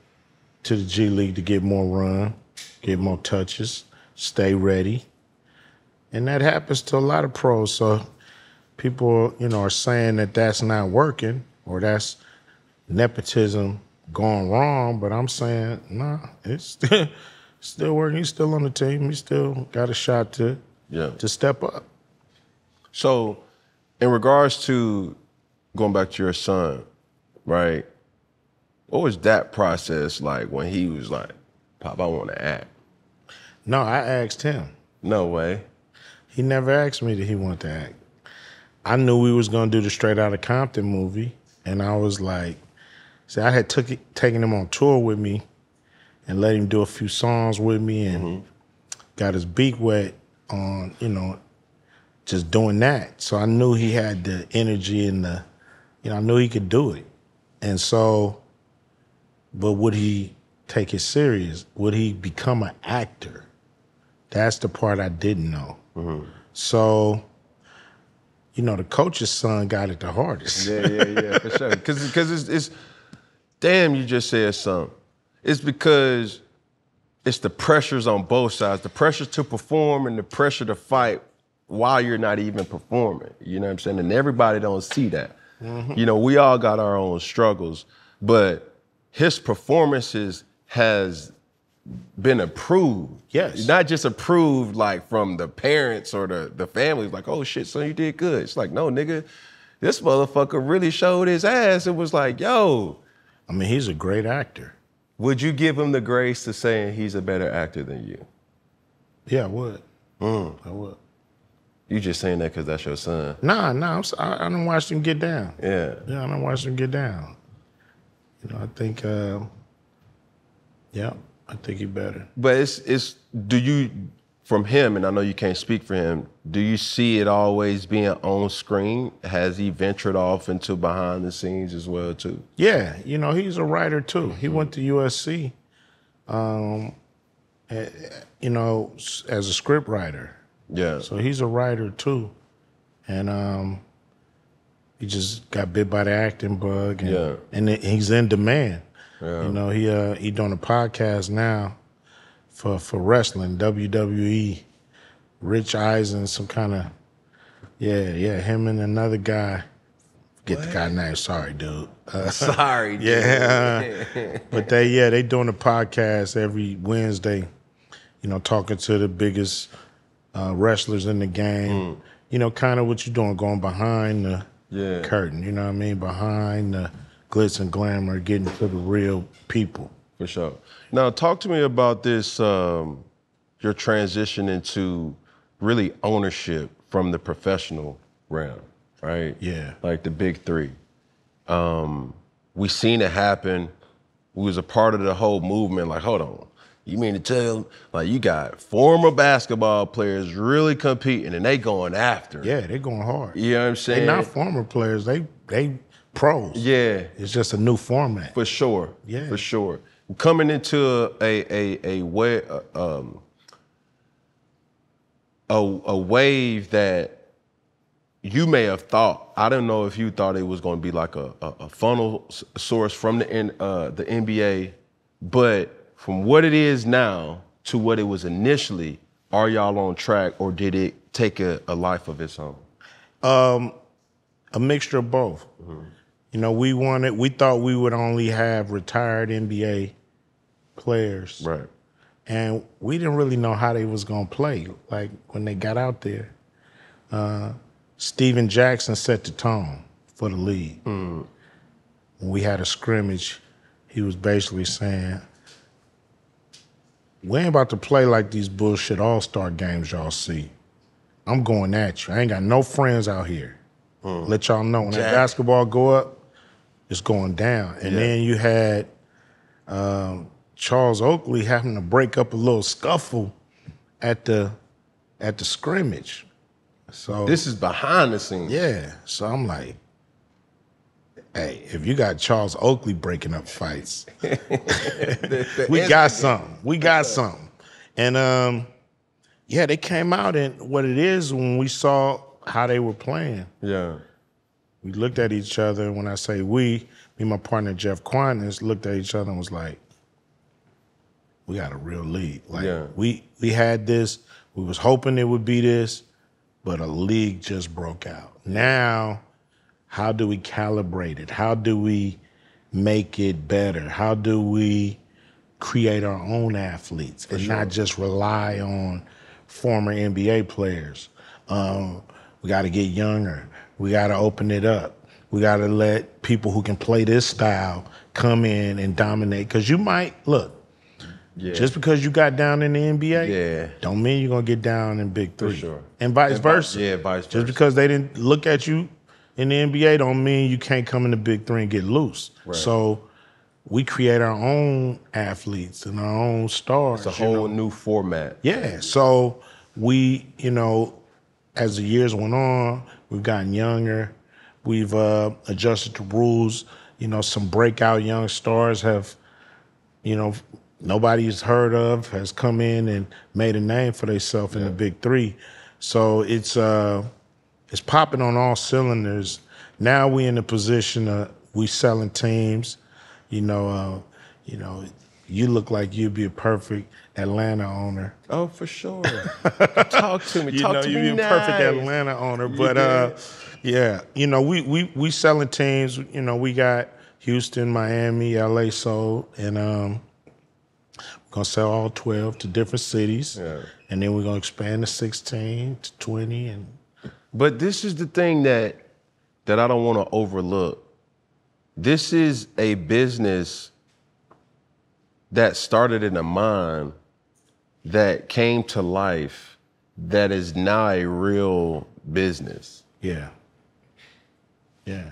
to the G League to get more run, get more touches, stay ready. And that happens to a lot of pros. So people, you know, are saying that that's not working or that's nepotism going wrong, but I'm saying, nah, it's still working. He's still on the team. He still got a shot to step up. So in regards to going back to your son, right? What was that process like when he was like, "Pop, I want to act"? No, I asked him. No way. He never asked me that he wanted to act. I knew we was gonna do the Straight Outta Compton movie, and I was like, see, I had taken him on tour with me and let him do a few songs with me and got his beak wet on, you know, just doing that. So I knew he had the energy and the, you know, I knew he could do it. And so, but would he take it serious? Would he become an actor? That's the part I didn't know. Mm-hmm. So, you know, the coach's son got it the hardest. Yeah, for sure. Because it's damn, you just said something. It's because it's the pressures on both sides, the pressure to perform and the pressure to fight while you're not even performing. You know what I'm saying? And everybody don't see that. Mm-hmm. You know, we all got our own struggles, but his performances has been approved. Yes. Not just approved like from the parents or the family, like, "Oh shit, son, you did good." It's like, no, nigga, this motherfucker really showed his ass. It was like, yo. I mean, he's a great actor. Would you give him the grace to saying he's a better actor than you? Yeah, I would. I would. You just saying that because that's your son? Nah, I done watched him get down. Yeah, I done watched him get down. You know, I think, I think he better. But it's do you, from him, and I know you can't speak for him, do you see it always being on screen? Has he ventured off into behind the scenes as well, too? Yeah, you know, he's a writer, too. He went to USC, you know, as a script writer. Yeah. So he's a writer, too. And he just got bit by the acting bug. And he's in demand. Yeah. You know, he doing a podcast now for wrestling, WWE. Rich Eisen, some kind of, him and another guy. Get the guy's name. Sorry, dude. Sorry, dude. Yeah. But they doing a podcast every Wednesday, you know, talking to the biggest wrestlers in the game. You know, kind of what you're doing, going behind the curtain, you know what I mean? Behind the glitz and glamour, getting to the real people. For sure. Now, talk to me about this, your transition into really ownership from the professional realm, right? Yeah. Like the big three. we seen it happen. We was a part of the whole movement. Like, hold on, you mean to tell, like, you got former basketball players really competing and they going after it. Yeah, they going hard. You know what I'm saying? They not former players. They pros. Yeah. It's just a new format. For sure. Yeah. For sure. Coming into a wave that you may have thought, I don't know if you thought it was going to be like a funnel source from the NBA, but from what it is now to what it was initially, are y'all on track, or did it take a life of its own? A mixture of both. Mm-hmm. You know, we thought we would only have retired NBA players. Right. And we didn't really know how they was gonna play, like when they got out there. Steven Jackson set the tone for the league. Mm. When we had a scrimmage, he was basically saying, we ain't about to play like these bullshit all-star games y'all see. I'm going at you. I ain't got no friends out here. Let y'all know when that basketball go up, it's going down. And then you had Charles Oakley having to break up a little scuffle at the scrimmage. So this is behind the scenes. Yeah. So I'm like, hey, if you got Charles Oakley breaking up fights, we got something. We got something. And yeah, they came out, and what it is, when we saw how they were playing. Yeah. We looked at each other, and when I say we, me and my partner Jeff Quintus looked at each other and was like, we got a real league. Like we had this, we was hoping it would be this, but a league just broke out. Now, how do we calibrate it? How do we make it better? How do we create our own athletes and not just rely on former NBA players? We got to get younger. We got to open it up. We got to let people who can play this style come in and dominate. Because you might, look, just because you got down in the NBA, don't mean you're going to get down in Big Three. For sure. And vice versa. Vice versa. Just because they didn't look at you in the NBA don't mean you can't come in the Big Three and get loose. Right. So we create our own athletes and our own stars. It's a whole new format. Yeah. So we, as the years went on, we've gotten younger. We've adjusted the rules. Some breakout young stars have, nobody's heard of, has come in and made a name for themselves in the Big Three. So it's popping on all cylinders. Now we in the position of we selling teams. You look like you'd be a perfect Atlanta owner. Oh, for sure. Talk to me. Talk to me. You'd be a perfect Atlanta owner. But we selling teams. We got Houston, Miami, LA sold, and we're gonna sell all 12 to different cities, and then we're gonna expand to 16 to 20. But this is the thing that I don't want to overlook. This is a business that started in a mind that came to life that is now a real business. Yeah. Yeah.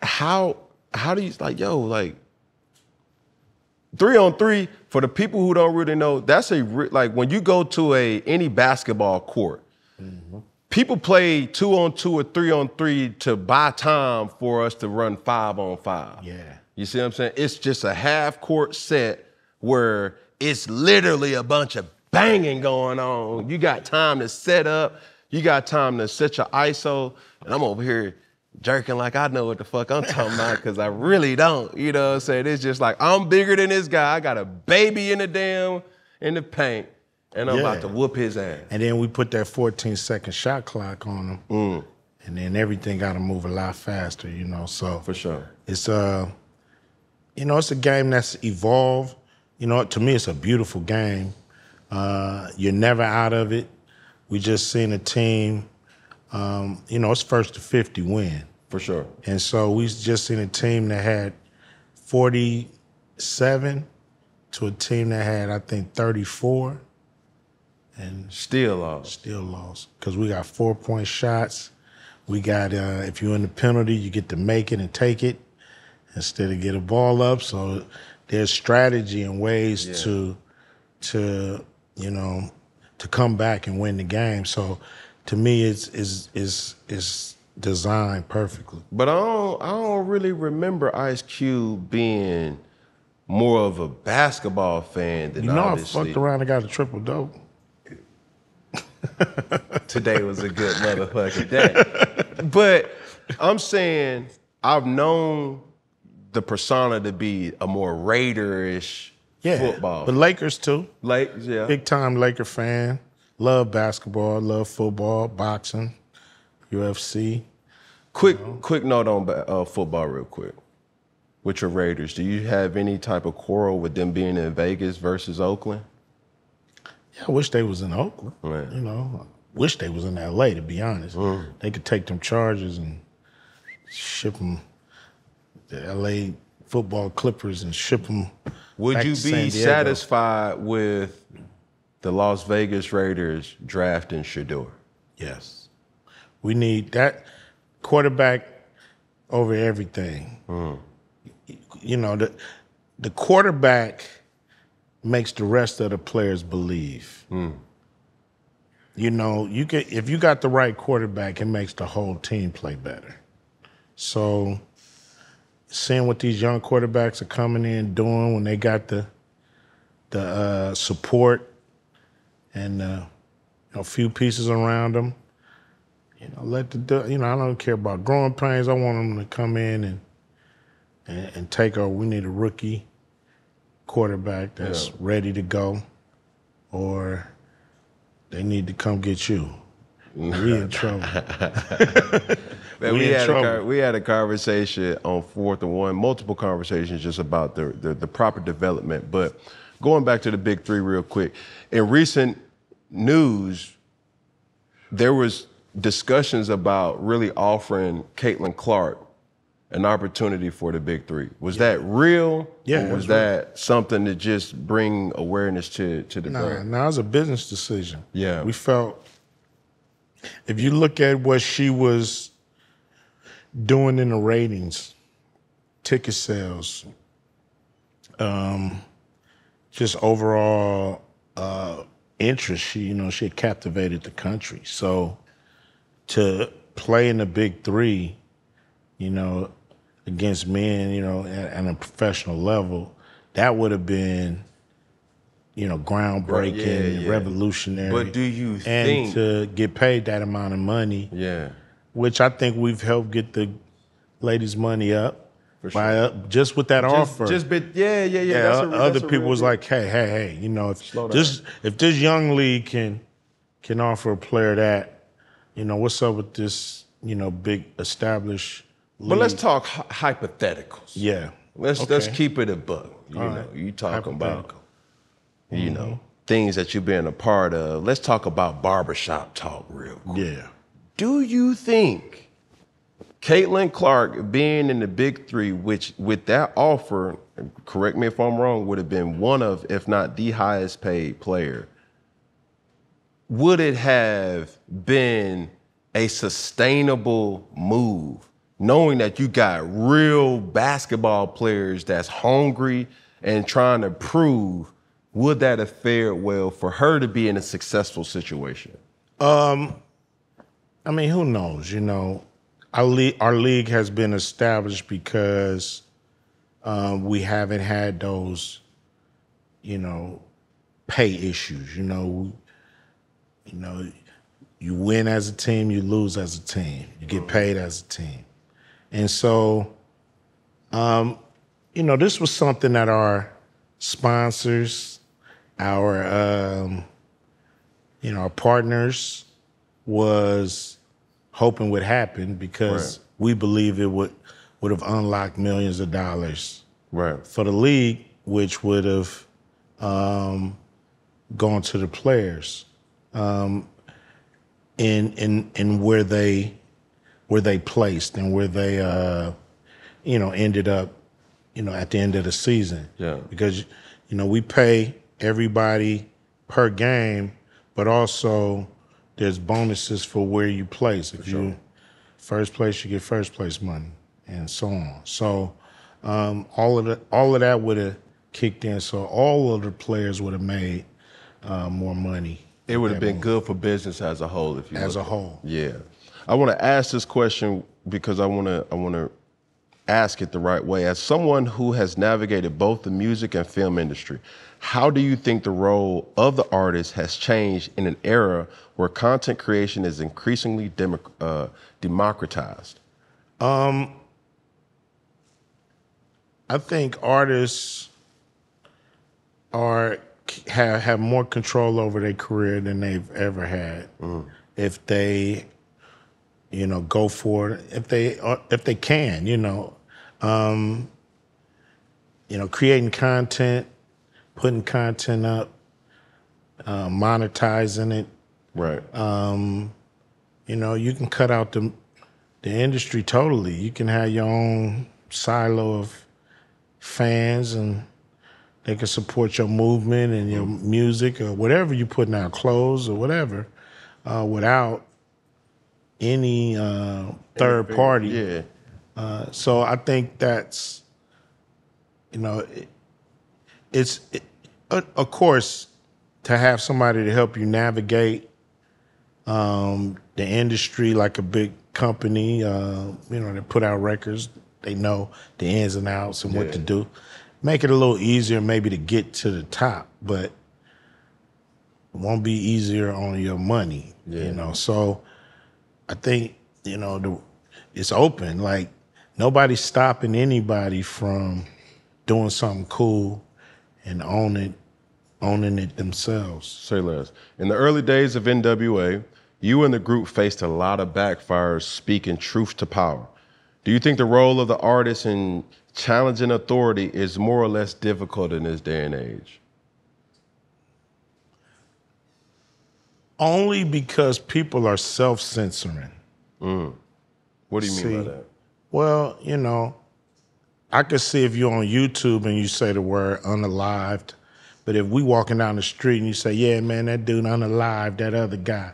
How do you, 3-on-3, for the people who don't really know, that's when you go to any basketball court, people play 2-on-2 or 3-on-3 to buy time for us to run 5-on-5. Yeah. You see what I'm saying? It's just a half court set where it's literally a bunch of banging going on. You got time to set up. You got time to set your ISO. And I'm over here jerking like I know what the fuck I'm talking about, because I really don't. You know what I'm saying? It's just like, I'm bigger than this guy. I got a baby in the paint, and I'm about to whoop his ass. And then we put that 14-second shot clock on him. And then everything got to move a lot faster, So for sure, it's it's a game that's evolved. To me, it's a beautiful game. You're never out of it. We just seen a team, it's first to 50 win. For sure. And so we just seen a team that had 47 to a team that had, I think, 34. And still lost. Still lost. Because we got 4-point shots. We got, if you're in the penalty, you get to make it and take it. instead of get a ball up. So there's strategy and ways to come back and win the game. So to me, it's designed perfectly. But I don't really remember Ice Cube being more of a basketball fan than obviously. I fucked around and got a triple-double. Today was a good motherfucking day. But I'm saying I've known the persona to be a more Raider-ish football. But Lakers too. Yeah. Big time Laker fan. Love basketball, love football, boxing, UFC. Quick note on football real quick. With your Raiders, do you have any type of quarrel with them being in Vegas versus Oakland? Yeah, I wish they was in Oakland. Right. I wish they was in LA, to be honest. They could take them Chargers and ship them to LA football Clippers and ship them. Would you be satisfied with the Las Vegas Raiders drafting Shedeur? Yes. We need that quarterback over everything. The quarterback makes the rest of the players believe. If you got the right quarterback, it makes the whole team play better. So seeing what these young quarterbacks are coming in doing when they got the support and a few pieces around them, I don't care about growing pains. I want them to come in and take over. We need a rookie quarterback that's ready to go, or they need to come get you. We in trouble. Man, we had a conversation on 4th and 1, multiple conversations just about the proper development. But going back to the big three real quick, in recent news, there was discussions about really offering Caitlin Clark an opportunity for the big three. Was that real? Yeah. Or was that something to just bring awareness to the brand? No, it was a business decision. Yeah. We felt, if you look at what she was doing in the ratings, ticket sales, just overall interest, she had captivated the country. So to play in the big three, against men, at a professional level, that would have been, groundbreaking and revolutionary. But do you think... And to get paid that amount of money, which I think we've helped get the ladies' money up by just with that offer. Other people was like, hey, if this young league can offer a player that, what's up with this, big established league? But let's talk hypotheticals. Yeah. Let's keep it a buck. You talking about, things that you've been a part of. Let's talk about barbershop talk real quick. Yeah. Do you think Caitlin Clark being in the big three, which with that offer, correct me if I'm wrong, would have been one of, if not the highest paid player, would it have been a sustainable move, knowing that you got real basketball players that's hungry and trying to prove? Would that have fared well for her to be in a successful situation? Who knows? Our league has been established because we haven't had those, pay issues. You win as a team, you lose as a team. You get paid as a team. And so, this was something that our sponsors, our partners was hoping would happen because we believe it would have unlocked millions of dollars for the league, which would have gone to the players in where they placed and where they ended up at the end of the season. Yeah. Because we pay everybody per game, but also there's bonuses for where you place. If you first place, you get first place money, and so on. So All of that would have kicked in, so all of the players would have made more money. It would have been good for business as a whole if you as a look at it. whole. Yeah. I want to ask this question because I want to ask it the right way. As someone who has navigated both the music and film industry, how do you think the role of the artist has changed in an era where content creation is increasingly democratized? I think artists have more control over their career than they've ever had. If they, go for it. If they can, creating content, putting content up, monetizing it. Right. You can cut out the industry totally. You can have your own silo of fans, and they can support your movement and your music or whatever you're putting out, clothes or whatever, without any third party. Yeah. So I think that's, of course, to have somebody to help you navigate the industry, like a big company, they put out records, they know the ins and outs and what to do. Make it a little easier maybe to get to the top, but it won't be easier on your money, So I think, it's open. Like, nobody's stopping anybody from doing something cool and owning it themselves. Say less. In the early days of NWA, you and the group faced a lot of backfires speaking truth to power. Do you think the role of the artist in challenging authority is more or less difficult in this day and age? Only because people are self-censoring. What do you mean by that? Well, I could see if you're on YouTube and you say the word unalived, but if we walking down the street and you say, yeah, man, that dude unalived, that other guy,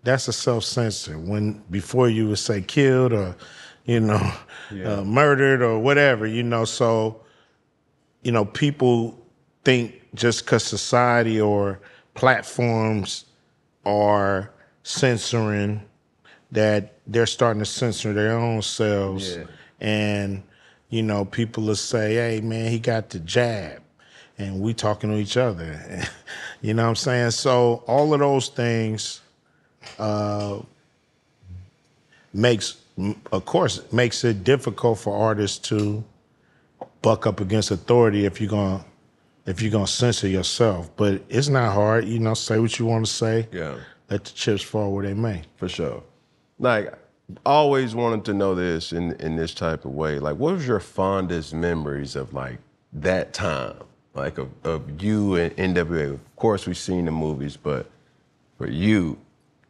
that's a self-censor. When before you would say killed or, murdered or whatever, so, people think just because society or platforms are censoring that they're starting to censor their own selves. And, people will say, hey, man, he got the jab. And we talking to each other. You know what I'm saying? So all of those things makes it difficult for artists to buck up against authority if you're gonna censor yourself. But it's not hard, say what you want to say. Yeah. Let the chips fall where they may. For sure. Like, always wanted to know this in this type of way. Like, what was your fondest memories of like that time? Like of you and NWA? Of course we've seen the movies, but for you,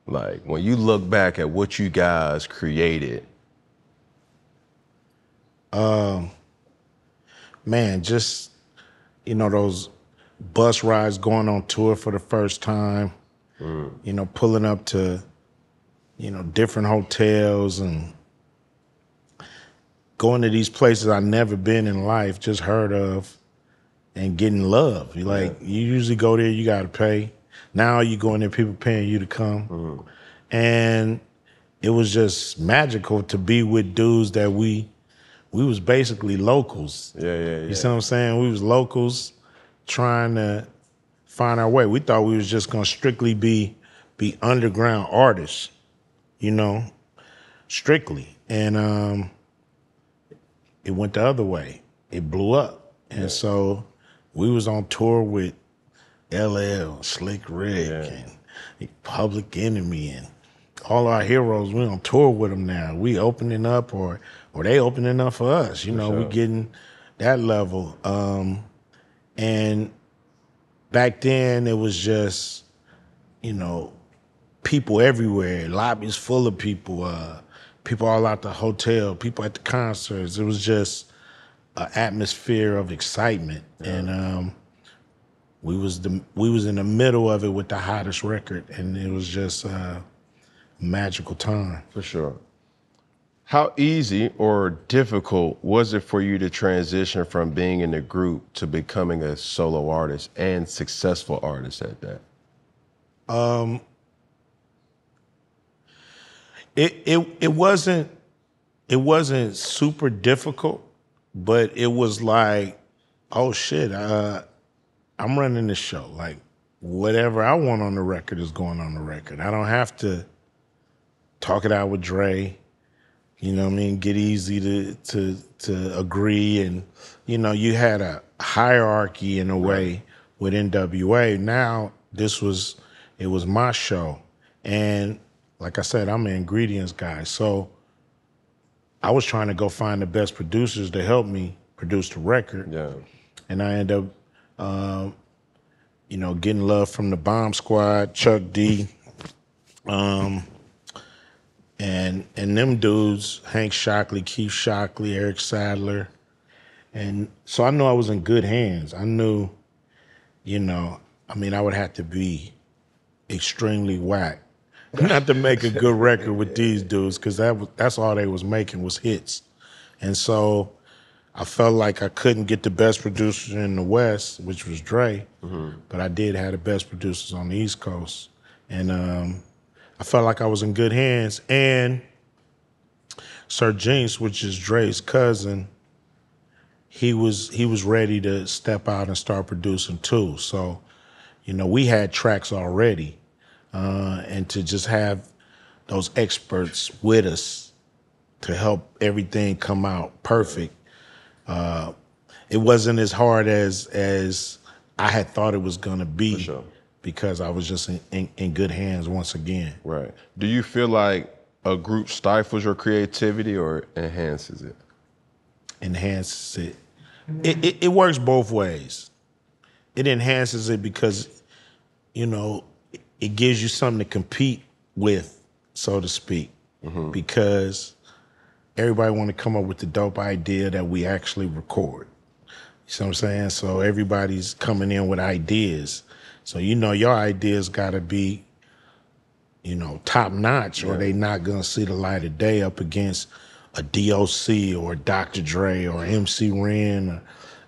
like when you look back at what you guys created. Man, just, those bus rides going on tour for the first time, pulling up to, different hotels and going to these places I've never been in life, just heard of, and getting love. You usually go there, you got to pay. Now you go in there, people paying you to come. And it was just magical to be with dudes that we was basically locals. You see what I'm saying? We was locals trying to find our way. We thought we was just gonna strictly be underground artists, strictly. And it went the other way. It blew up. And so we was on tour with LL, Slick Rick, and Public Enemy, and all our heroes. We on tour with them now. We opening up, or they opening up for us. We getting that level. And back then it was just, people everywhere. Lobbies full of people. People all out the hotel. People at the concerts. It was just an atmosphere of excitement, and we was in the middle of it with the hottest record, and it was just a magical time. For sure. How easy or difficult was it for you to transition from being in a group to becoming a solo artist and successful artist at that? It wasn't super difficult, but it was like, oh shit, I'm running the show. Like whatever I want on the record is going on the record. I don't have to talk it out with Dre. You know what I mean? Get easy to agree. And, you know, you had a hierarchy in a way with NWA. Now it was my show. And like I said, I'm an ingredients guy. So I was trying to go find the best producers to help me produce the record. Yeah. And I ended up, you know, getting love from the Bomb Squad, Chuck D, and them dudes, Hank Shockley, Keith Shockley, Eric Sadler. And so I knew I was in good hands. I knew, you know, I mean, I would have to be extremely whack not to make a good record with these dudes, because that's all they was making was hits. And so I felt like I couldn't get the best producers in the West, which was Dre, but I did have the best producers on the East Coast. And I felt like I was in good hands. And Sir Jinx, which is Dre's cousin, he was ready to step out and start producing too. So, you know, we had tracks already. And to just have those experts with us to help everything come out perfect, it wasn't as hard as I had thought it was gonna be. For sure. Because I was just in good hands once again. Right. Do you feel like a group stifles your creativity or enhances it? Enhances it. It works both ways. It enhances it because, you know, it gives you something to compete with, so to speak, because everybody want to come up with the dope idea that we actually record. You see what I'm saying? So everybody's coming in with ideas. So, you know, your ideas got to be, you know, top notch, or they not going to see the light of day up against a DOC or Dr. Dre or MC Ren. Or,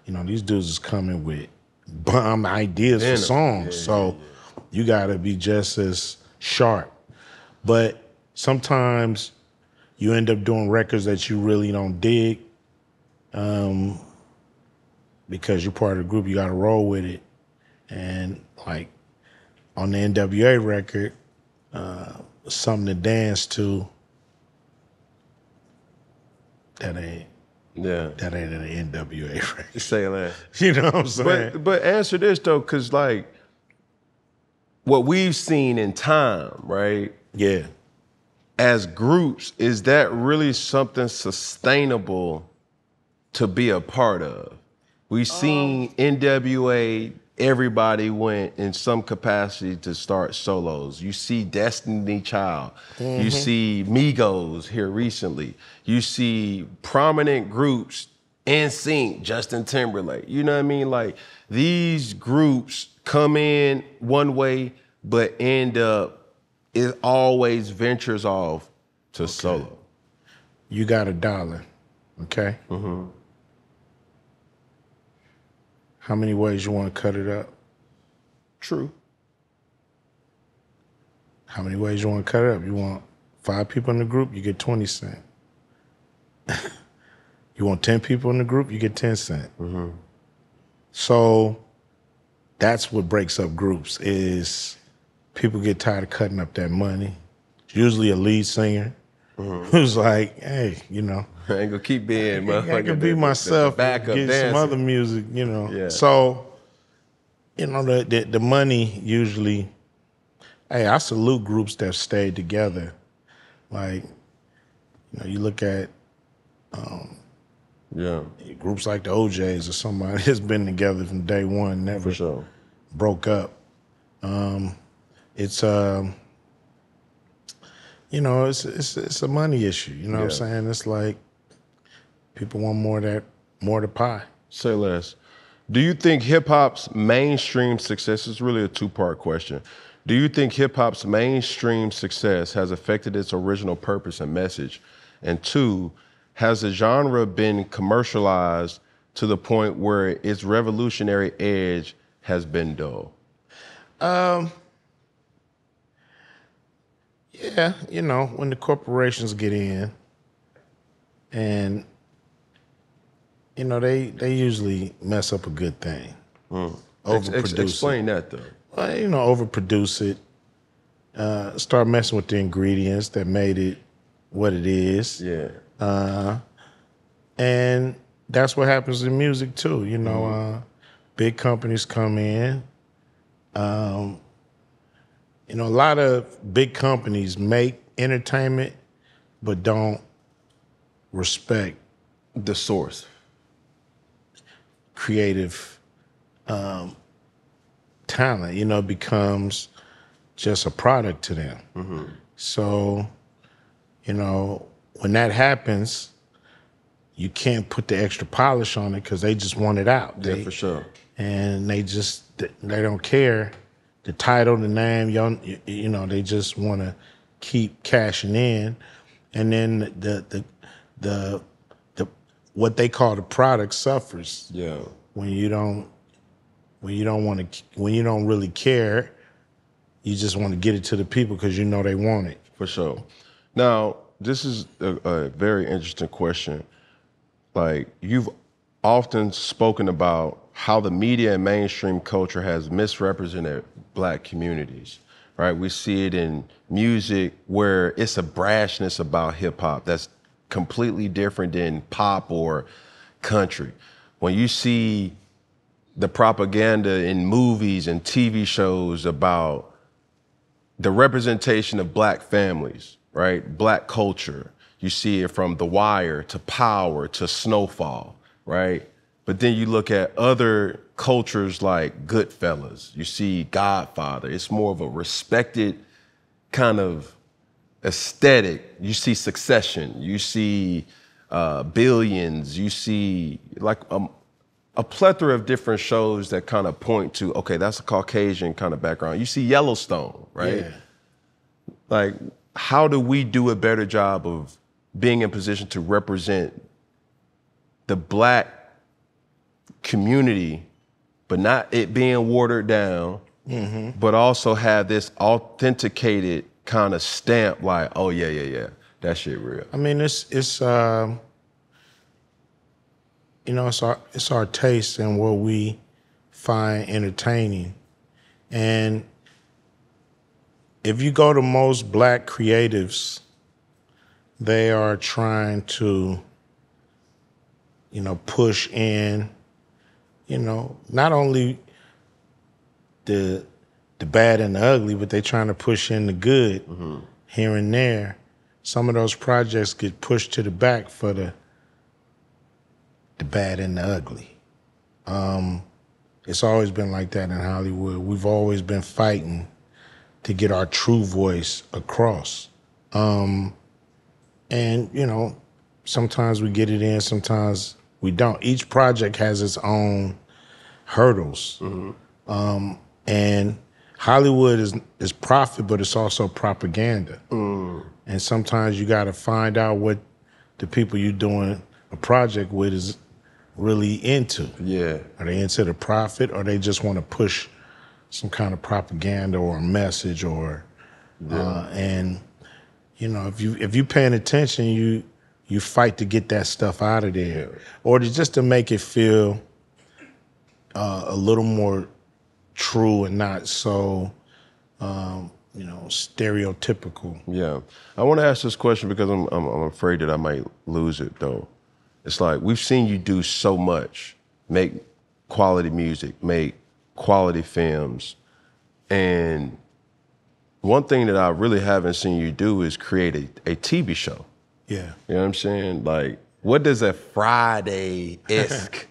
you know, these dudes is coming with bomb ideas for songs. So you got to be just as sharp. But sometimes you end up doing records that you really don't dig, because you're part of the group, you got to roll with it. And like on the NWA record, Something to Dance To, that ain't an NWA record. Say that. You know what I'm saying? But answer this though, because like what we've seen in time, right? Yeah. As groups, is that really something sustainable to be a part of? We've seen NWA, everybody went in some capacity to start solos. You see Destiny Child. You see Migos here recently. You see prominent groups, NSYNC, Justin Timberlake. You know what I mean? Like these groups come in one way, but end up, it always ventures off to solo. You got $1, okay? How many ways you want to cut it up? True. How many ways you want to cut it up? You want 5 people in the group, you get 20 cents. You want 10 people in the group, you get 10 cents. So that's what breaks up groups, is people get tired of cutting up that money. It's usually a lead singer who's like, hey, you know, I ain't gonna keep being motherfucker. I can be myself, backup get dancing. some other music, you know. Yeah. So, you know, the money usually, hey, I salute groups that stayed together. Like, you know, you look at groups like the OJs or somebody that's been together from day one, never broke up. It's you know, it's a money issue. You know what I'm saying? It's like people want more of the pie. Say less. Do you think hip hop's mainstream success is really a 2-part question? Do you think hip hop's mainstream success has affected its original purpose and message? And two, has the genre been commercialized to the point where its revolutionary edge has been dull? Yeah, you know, when the corporations get in and, you know, they usually mess up a good thing. Overproduce Explain it. that, though. Well, you know, overproduce it. Start messing with the ingredients that made it what it is. Yeah. And that's what happens in music too. You know, big companies come in. You know, a lot of big companies make entertainment, but don't respect The source. creative talent. You know, becomes just a product to them. So, you know, when that happens, you can't put the extra polish on it because they just want it out. Yeah, for sure. And they don't care the title, the name. You know, they just want to keep cashing in, and then the what they call the product suffers. Yeah. When you don't really care, you just want to get it to the people because you know they want it. For sure. Now, this is a very interesting question. Like, you've often spoken about how the media and mainstream culture has misrepresented Black communities, right? We see it in music where it's a brashness about hip hop that's completely different than pop or country. When you see the propaganda in movies and TV shows about the representation of Black families, right? Black culture. You see it from The Wire to Power to Snowfall, right? But then you look at other cultures like Goodfellas. You see Godfather. It's more of a respected kind of aesthetic. You see Succession. You see Billions. You see like a plethora of different shows that kind of point to, okay, that's a Caucasian kind of background. You see Yellowstone, right? Yeah. Like, how do we do a better job of being in position to represent the Black community, but not it being watered down, but also have this authenticated kind of stamp like, oh, yeah, that shit real. I mean, it's you know, it's our taste and what we find entertaining. And if you go to most Black creatives, they are trying to, you know, push in, you know, not only the bad and the ugly, but they're trying to push in the good here and there. Some of those projects get pushed to the back for the bad and the ugly. It's always been like that in Hollywood. We've always been fighting to get our true voice across. And, you know, sometimes we get it in, sometimes we don't. Each project has its own hurdles. And Hollywood is profit, but it's also propaganda. And sometimes you got to find out what the people you're doing a project with is really into. Yeah. Are they into the profit, or they just want to push some kind of propaganda or a message, or and you know, if you paying attention, you fight to get that stuff out of there, or just to make it feel a little more true and not so you know, stereotypical. Yeah. I want to ask this question because I'm afraid that I might lose it though. It's like, we've seen you do so much, make quality music, make quality films. And one thing that I really haven't seen you do is create a TV show. Yeah. You know what I'm saying? Like, what does a Friday-esque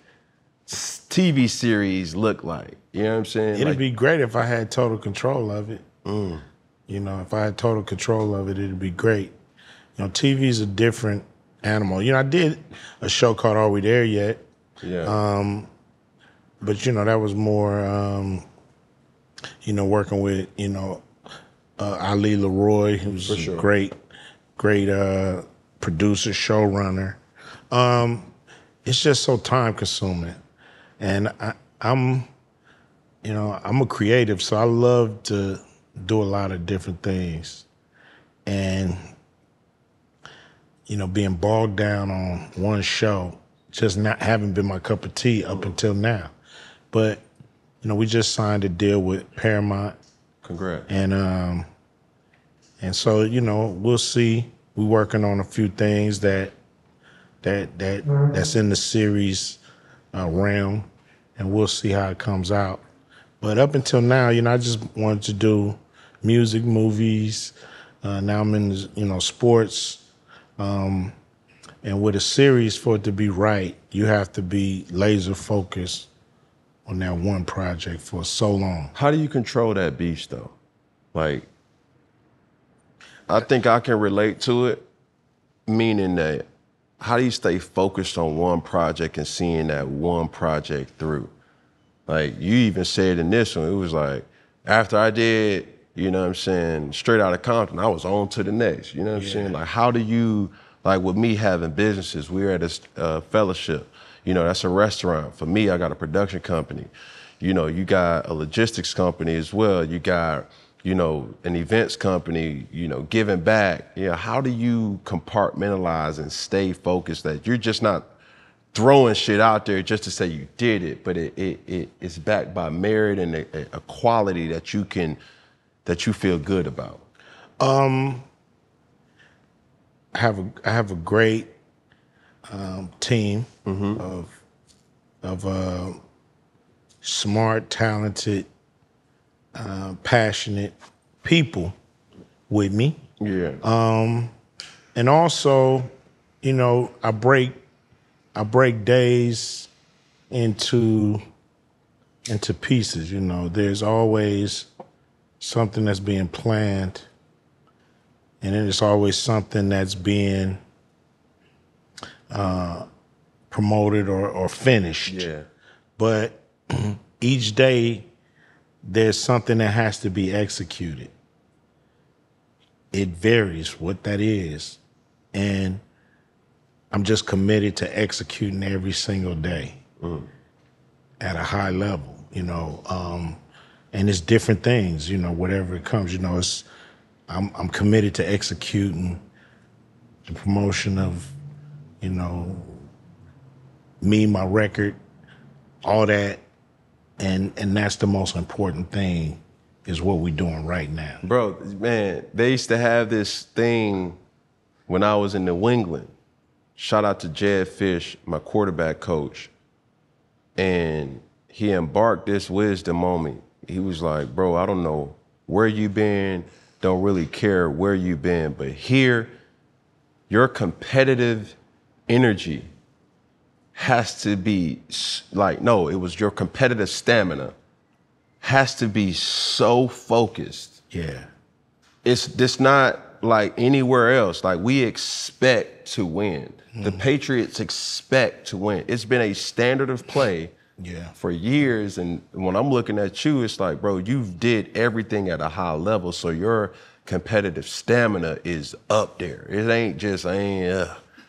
TV series look like? You know what I'm saying? It'd be great if I had total control of it. You know, if I had total control of it, it'd be great. You know, TV's a different animal. You know, I did a show called Are We There Yet? Yeah. But, you know, that was more, you know, working with, you know, Ali Leroy, who's a great producer, showrunner. It's just so time consuming. And I'm a creative, so I love to do a lot of different things. And, being bogged down on one show just not haven't been my cup of tea up until now. But, we just signed a deal with Paramount. Congrats. And so, we'll see. We're working on a few things that's in the series realm, and we'll see how it comes out. But up until now, I just wanted to do music, movies. Now I'm in, sports. And with a series, for it to be right, you have to be laser focused on that one project for so long. How do you control that beast, though? Like, I think I can relate to it, meaning that how do you stay focused on one project and seeing that one project through? Like, you even said in this one, it was like, after I did, Straight Outta Compton, I was on to the next, I'm saying? Like, how do you, like with me having businesses, we were at a fellowship, that's a restaurant. For me, I got a production company. You got a logistics company as well. You got, an events company, giving back. How do you compartmentalize and stay focused that you're just not throwing shit out there just to say you did it, but it's backed by merit and a quality that you feel good about? I have a great team of smart, talented, passionate people with me. Yeah. And also, I break days into pieces. There's always something that's being planned, and then there's always something that's being promoted or finished. Yeah. But each day, there's something that has to be executed. It varies what that is. And I'm just committed to executing every single day at a high level, and it's different things, whatever it comes, I'm committed to executing the promotion of, me, my record, all that. And that's the most important thing, is what we're doing right now. Bro, man, they used to have this thing when I was in New England. Shout out to Jed Fish, my quarterback coach. And he embarked this wisdom on me. He was like, bro, I don't know where you been, don't really care where you been, but here, your competitive energy has to be like, no, it was your competitive stamina has to be so focused. Yeah. It's not like anywhere else. Like, we expect to win. The Patriots expect to win. It's been a standard of play for years. And when I'm looking at you, it's like, bro, you've did everything at a high level. So your competitive stamina is up there. It ain't just,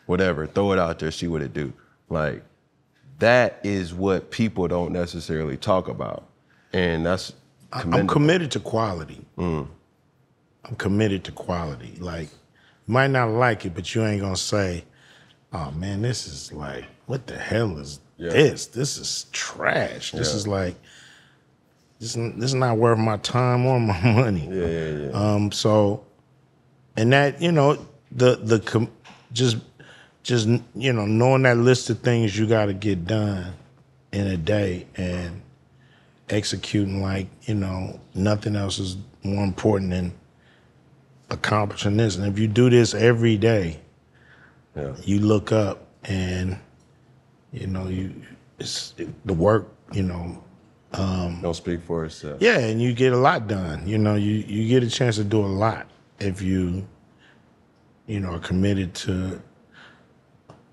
whatever, throw it out there, see what it do. Like, that is what people don't necessarily talk about. And that's commendable. I'm committed to quality. I'm committed to quality. Like, you might not like it, but you ain't gonna say, oh man, this is like, what the hell is this? This is trash. This is like, this is not worth my time or my money. So, and that, just knowing that list of things you got to get done in a day and executing like, nothing else is more important than accomplishing this. And if you do this every day, you look up and, it's the work, don't speak for itself. Yeah, and you get a lot done. You get a chance to do a lot if you, are committed to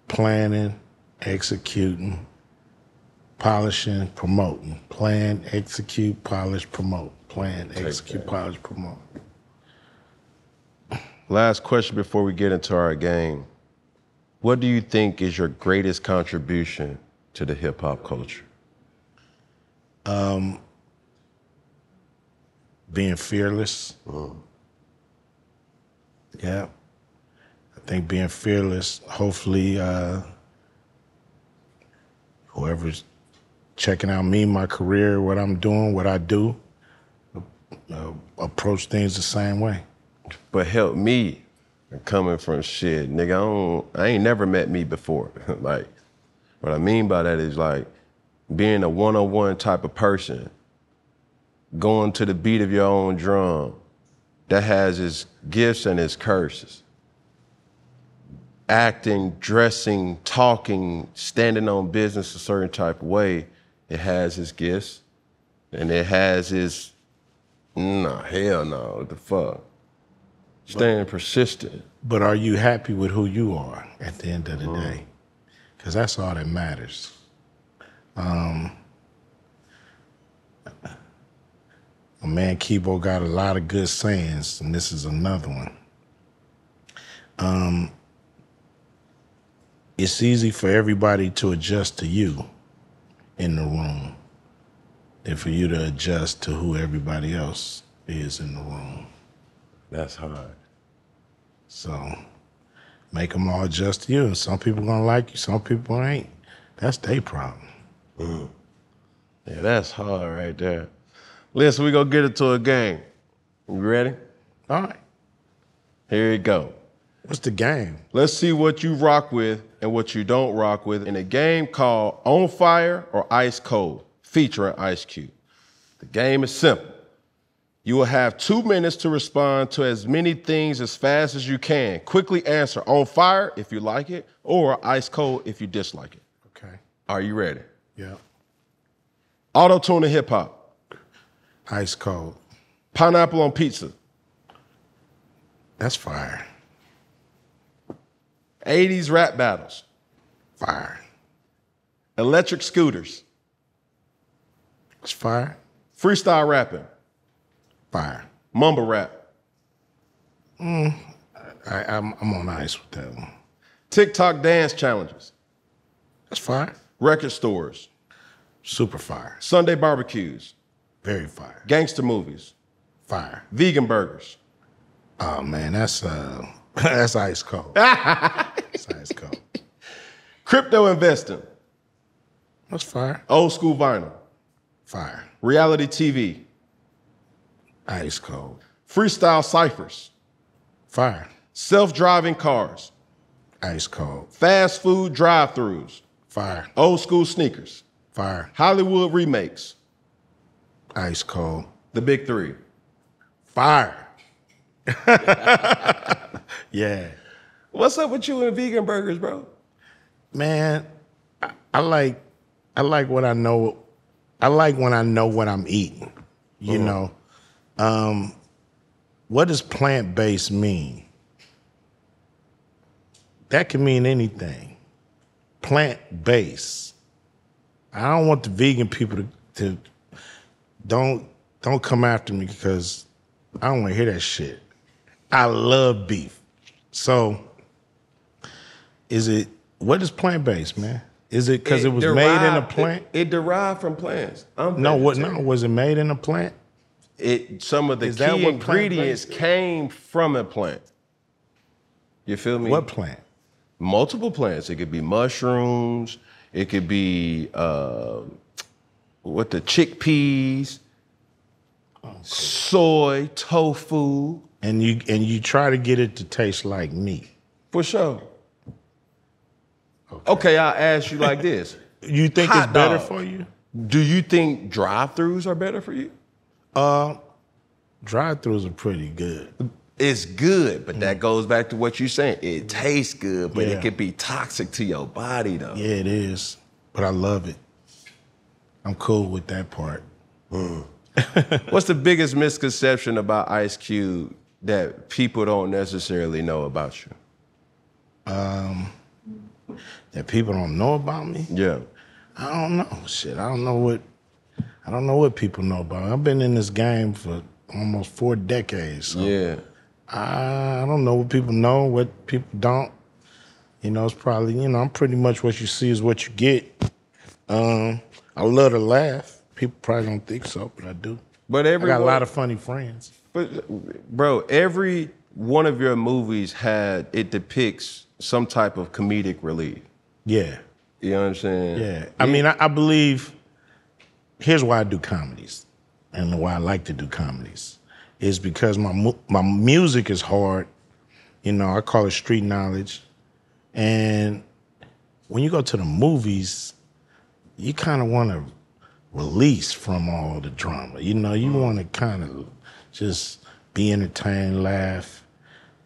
planning, executing, polishing, promoting. Plan, execute, polish, promote. Plan, execute, polish, promote. Last question before we get into our game. What do you think is your greatest contribution to the hip hop culture? Being fearless. Yeah. I think being fearless, hopefully whoever's checking out me, my career, what I'm doing, what I do, approach things the same way. But help me coming from shit, nigga, I ain't never met me before. Like, what I mean by that is like being a one-on-one type of person, going to the beat of your own drum, that has its gifts and its curses. Acting, dressing, talking, standing on business a certain type of way, it has its gifts and it has its, no, hell no, what the fuck? Staying persistent. But are you happy with who you are at the end of the day? Because that's all that matters. My man Kibo got a lot of good sayings, and this is another one. It's easy for everybody to adjust to you in the room than for you to adjust to who everybody else is in the room. That's hard. So make them all adjust to you. And some people gonna like you, some people ain't. That's their problem. Yeah, that's hard right there. Listen, we gonna get into a game. You ready? All right. Here you go. What's the game? Let's see what you rock with and what you don't rock with in a game called On Fire or Ice Cold, featuring Ice Cube. The game is simple. You will have 2 minutes to respond to as many things as fast as you can. Quickly answer on fire if you like it, or ice cold if you dislike it. Okay. Are you ready? Yeah. Auto-tune and hip hop. Ice cold. Pineapple on pizza. That's fire. 80s rap battles. Fire. Electric scooters. That's fire. Freestyle rapping. Fire. Mumble rap. I'm on ice with that one. TikTok dance challenges. That's fire. Record stores. Super fire. Sunday barbecues. Very fire. Gangster movies. Fire. Vegan burgers. Oh man, that's that's ice cold. That's ice cold. Crypto investing. That's fire. Old school vinyl. Fire. Reality TV. Ice cold. Freestyle ciphers. Fire. Self-driving cars. Ice cold. Fast food drive-thrus. Fire. Old school sneakers. Fire. Hollywood remakes. Ice cold. The big 3. Fire. Yeah. What's up with you and vegan burgers, bro? Man, I like what I know. I like when I know what I'm eating. You know. What does plant-based mean? That can mean anything. Plant-based. I don't want the vegan people to don't come after me because I don't want to hear that shit. I love beef. So what is plant-based, man? Is it because it was made in a plant? It derived from plants. No, was it made in a plant? Some of the key ingredients came from a plant. You feel me? What plant? Multiple plants. It could be mushrooms. It could be the chickpeas, soy, tofu. And you try to get it to taste like meat. For sure. Okay, I'll ask you like this. You think it's better for you? Do you think drive-thrus are better for you? Drive-thrus are pretty good. It's good, but that goes back to what you're saying. It tastes good, but it could be toxic to your body, though. Yeah, it is. But I love it. I'm cool with that part. What's the biggest misconception about Ice Cube that people don't necessarily know about you? That people don't know about me? Yeah. I don't know. Shit, I don't know what people know about me. I've been in this game for almost 4 decades. So yeah. I don't know what people know, what people don't. You know, it's probably, you know, I'm pretty much what you see is what you get. I love to laugh. People probably don't think so, but I do. But I got a lot of funny friends. But bro, every one of your movies it depicts some type of comedic relief. Yeah. You know what I'm saying? Yeah. I mean, I believe, here's why I do comedies and why I like to do comedies is because my music is hard. You know, I call it street knowledge. And when you go to the movies, you kind of want to release from all the drama. You know, you want to kind of just be entertained, laugh,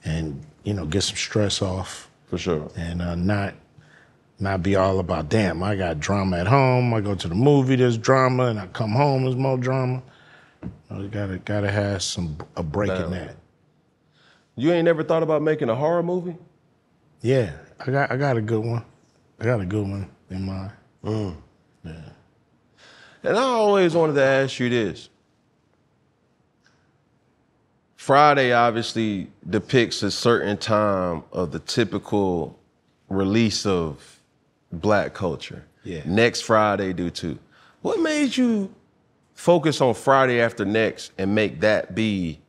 and, you know, get some stress off. For sure. And not be all about, damn, I got drama at home. I go to the movie, there's drama, and I come home, there's more drama. You gotta have a break in that. You ain't never thought about making a horror movie? Yeah, I got a good one. I got a good one in mind. Yeah. And I always wanted to ask you this. Friday obviously depicts a certain time of the typical release of Black culture. Yeah. Next Friday do too. What made you focus on Friday After Next and make that be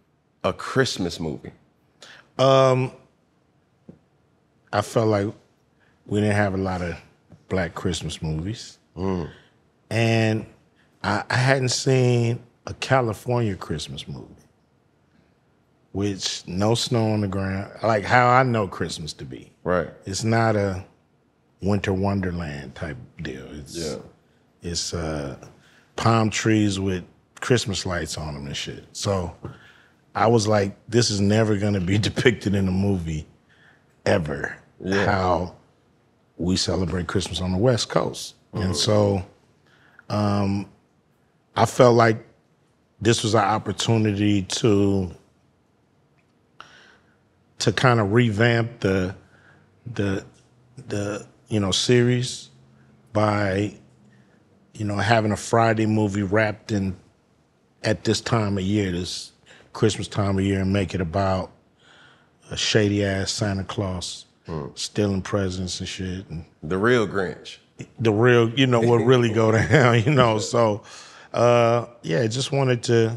a Christmas movie? I felt like we didn't have a lot of Black Christmas movies. And I hadn't seen a California Christmas movie, which no snow on the ground, like how I know Christmas to be. Right. It's not a winter wonderland type deal. It's palm trees with Christmas lights on them and shit. So I was like, this is never gonna be depicted in a movie ever, how we celebrate Christmas on the West Coast. And so I felt like this was our opportunity to kind of revamp the you know, series by, you know, having a Friday movie wrapped in at this time of year, this Christmas time of year, and make it about a shady ass Santa Claus stealing presents and shit. And the real Grinch. The real, you know, what really go down, you know. So yeah, just wanted to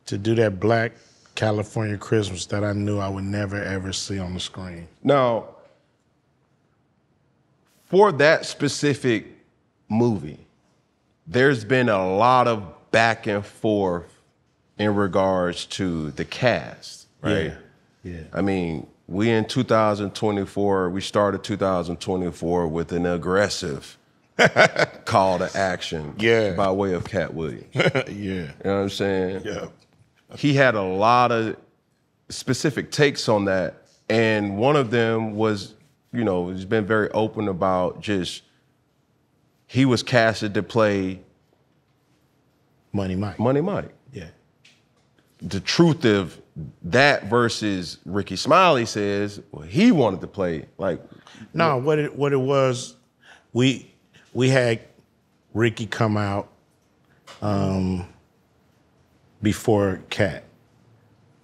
do that Black California Christmas that I knew I would never ever see on the screen. Now, for that specific movie, there's been a lot of back and forth in regards to the cast, right? Yeah. I mean, we in 2024, we started 2024 with an aggressive call to action by way of Katt Williams. Yeah. You know what I'm saying? Yeah. He had a lot of specific takes on that. And one of them was, you know, he's been very open about just, he was casted to play Money Mike. Money Mike. Yeah. The truth of that versus Ricky Smiley says, well, he wanted to play like. No, what it was, we had Ricky come out before Katt.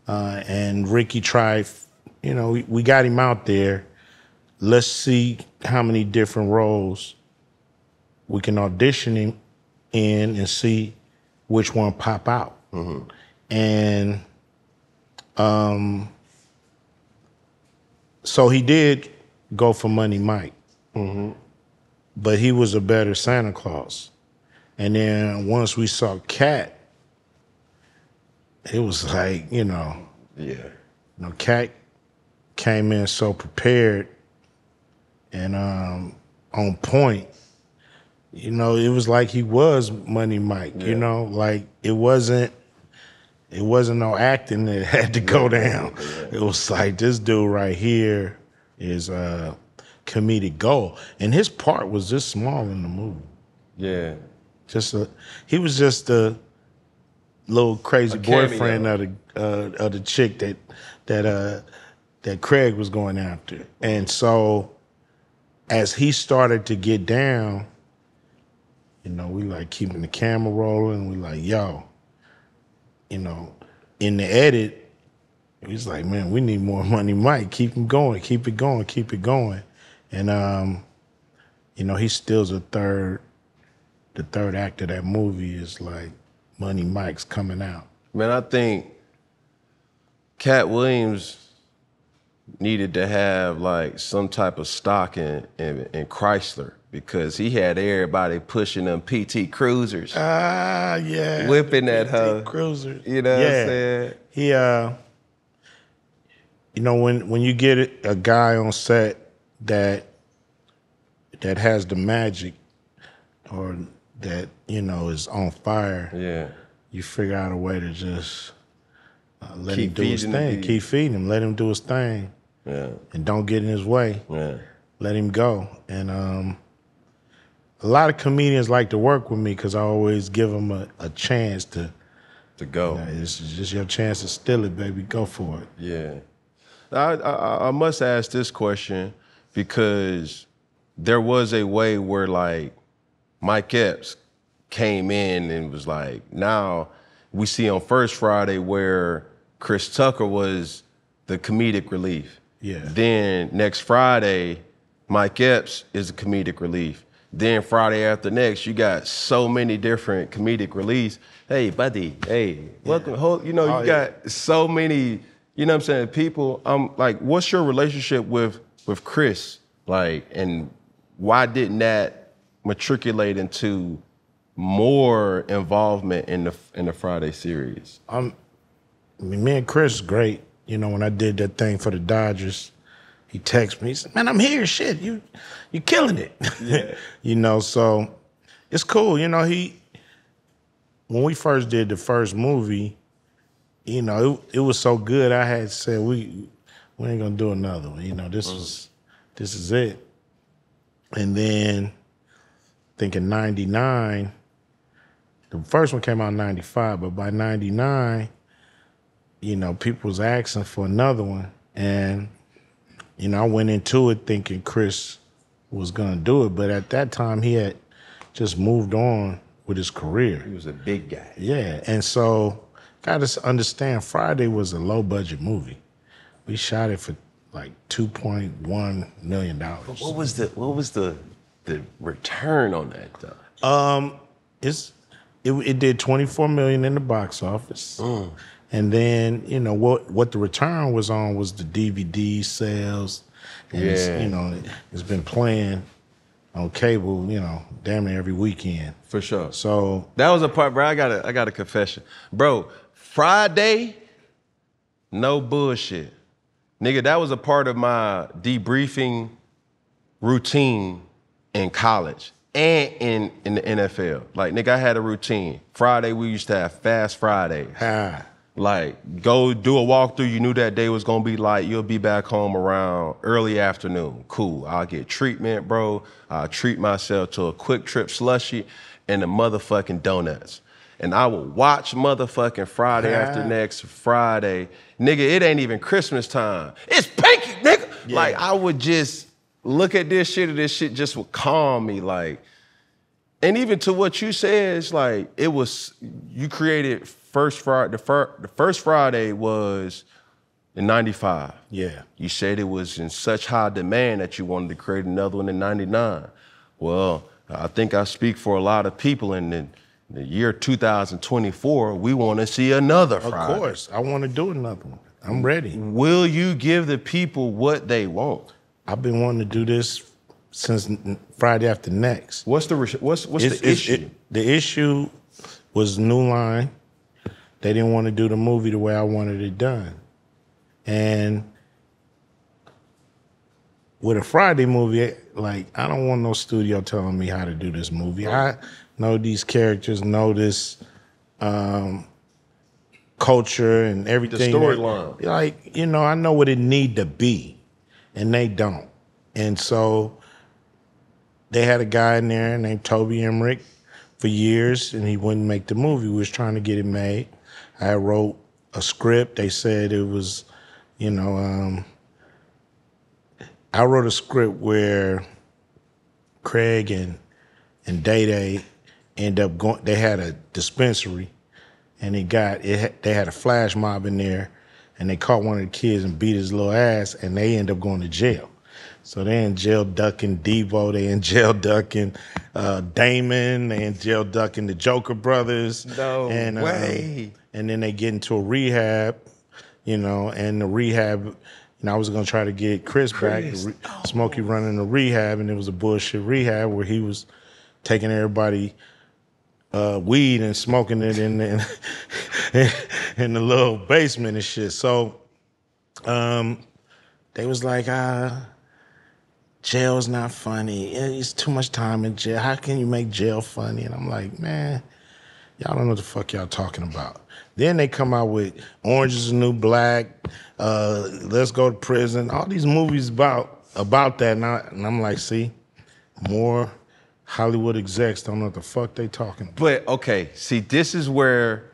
And Ricky tried, you know, we got him out there. Let's see how many different roles we can audition him in and see which one pop out. And so he did go for Money Mike, but he was a better Santa Claus. And then once we saw Katt, it was like, you know, Katt came in so prepared and on point. You know, it was like he was Money Mike. You know, like it wasn't no acting that had to go down. It was like, this dude right here is comedic gold, and his part was just small in the movie. Yeah, he was just a little crazy boyfriend of the chick that Craig was going after, and so as he started to get down, you know, we like keeping the camera rolling. We like, yo, you know, in the edit, he's like, man, we need more Money Mike. Keep him going, keep it going, keep it going. And you know, he steals the third act of that movie is like Money Mike's coming out. Man, I think Katt Williams needed to have like some type of stock in Chrysler, because he had everybody pushing them PT Cruisers. Yeah. Whipping that hoe. Cruisers. You know what I'm saying? He you know, when you get a guy on set that has the magic, or that, you know, is on fire, you figure out a way to just let him do his thing. Keep feeding him. Let him do his thing. Yeah. And don't get in his way. Yeah. Let him go. And a lot of comedians like to work with me because I always give them a chance to go. You know, it's just your chance to steal it, baby. Go for it. Yeah. I must ask this question, because there was a way where like Mike Epps came in and was like, now we see on First Friday where Chris Tucker was the comedic relief. Yeah. Then next Friday, Mike Epps is the comedic relief. Then Friday after next, you got so many different comedic reliefs. Hey, buddy, hey, welcome. You know, you got so many, you know what I'm saying, people. Like, what's your relationship with Chris? Like, and why didn't that matriculate into more involvement in the Friday series? I mean, me and Chris is great. You know, when I did that thing for the Dodgers, he texted me, he said, man, I'm here, shit, you killing it. Yeah. You know, so it's cool. You know, when we first did the first movie, you know, it was so good, I had said, we ain't gonna do another one. You know, this is it. And then, I think in 99, the first one came out in 95, but by 99, you know, people was asking for another one. And, you know, I went into it thinking Chris was gonna do it, but at that time he had just moved on with his career. He was a big guy. Yeah, and so, gotta understand, Friday was a low budget movie. We shot it for like $2.1 million. But what was the return on that though? It did $24 million in the box office. And then, you know, what the return was on was the DVD sales. And it's, you know, it's been playing on cable, you know, damn near every weekend. For sure. So that was a part, bro. I got a confession. Bro, Friday, no bullshit. Nigga, that was a part of my debriefing routine in college and in the NFL. Like, nigga, I had a routine. Friday, we used to have Fast Fridays. Like, go do a walkthrough. You knew that day was gonna be light. You'll be back home around early afternoon. Cool. I'll get treatment, bro. I'll treat myself to a quick trip slushy and the motherfucking donuts. And I will watch motherfucking Friday after next Friday. Nigga, it ain't even Christmas time. It's pinky, nigga. Yeah. Like, I would just look at this shit, and this shit just would calm me. Like, and even to what you said, it's like, it was, you created First Friday, the first Friday was in 95. Yeah. You said it was in such high demand that you wanted to create another one in 99. Well, I think I speak for a lot of people in the year 2024, we want to see another Friday. Of course, I want to do another one. I'm ready. Will you give the people what they want? I've been wanting to do this since Friday after next. What's the issue? The issue was New Line. They didn't want to do the movie the way I wanted it done. And with a Friday movie, like, I don't want no studio telling me how to do this movie. I know these characters, know this culture and everything. The storyline. Like, you know, I know what it need to be, and they don't. And so they had a guy in there named Toby Emmerich for years, and he wouldn't make the movie. We was trying to get it made. I wrote a script. They said it was, you know, I wrote a script where Craig and Day end up going, they had a dispensary, and they had a flash mob in there, and they caught one of the kids and beat his little ass, and they end up going to jail. So they in jail ducking Devo, they in jail ducking Damon, they in jail ducking the Joker brothers. No way. And then they get into a rehab, and the rehab, I was gonna try to get Chris back. Smokey running the rehab, and it was a bullshit rehab where he was taking everybody weed and smoking it in the little basement and shit. So they was like, jail's not funny. It's too much time in jail. How can you make jail funny? And I'm like, man, y'all don't know what the fuck y'all talking about. Then they come out with Orange is the New Black, Let's Go to Prison, all these movies about that. And I'm like, see, more Hollywood execs don't know what the fuck they talking about. But, okay, see, this is where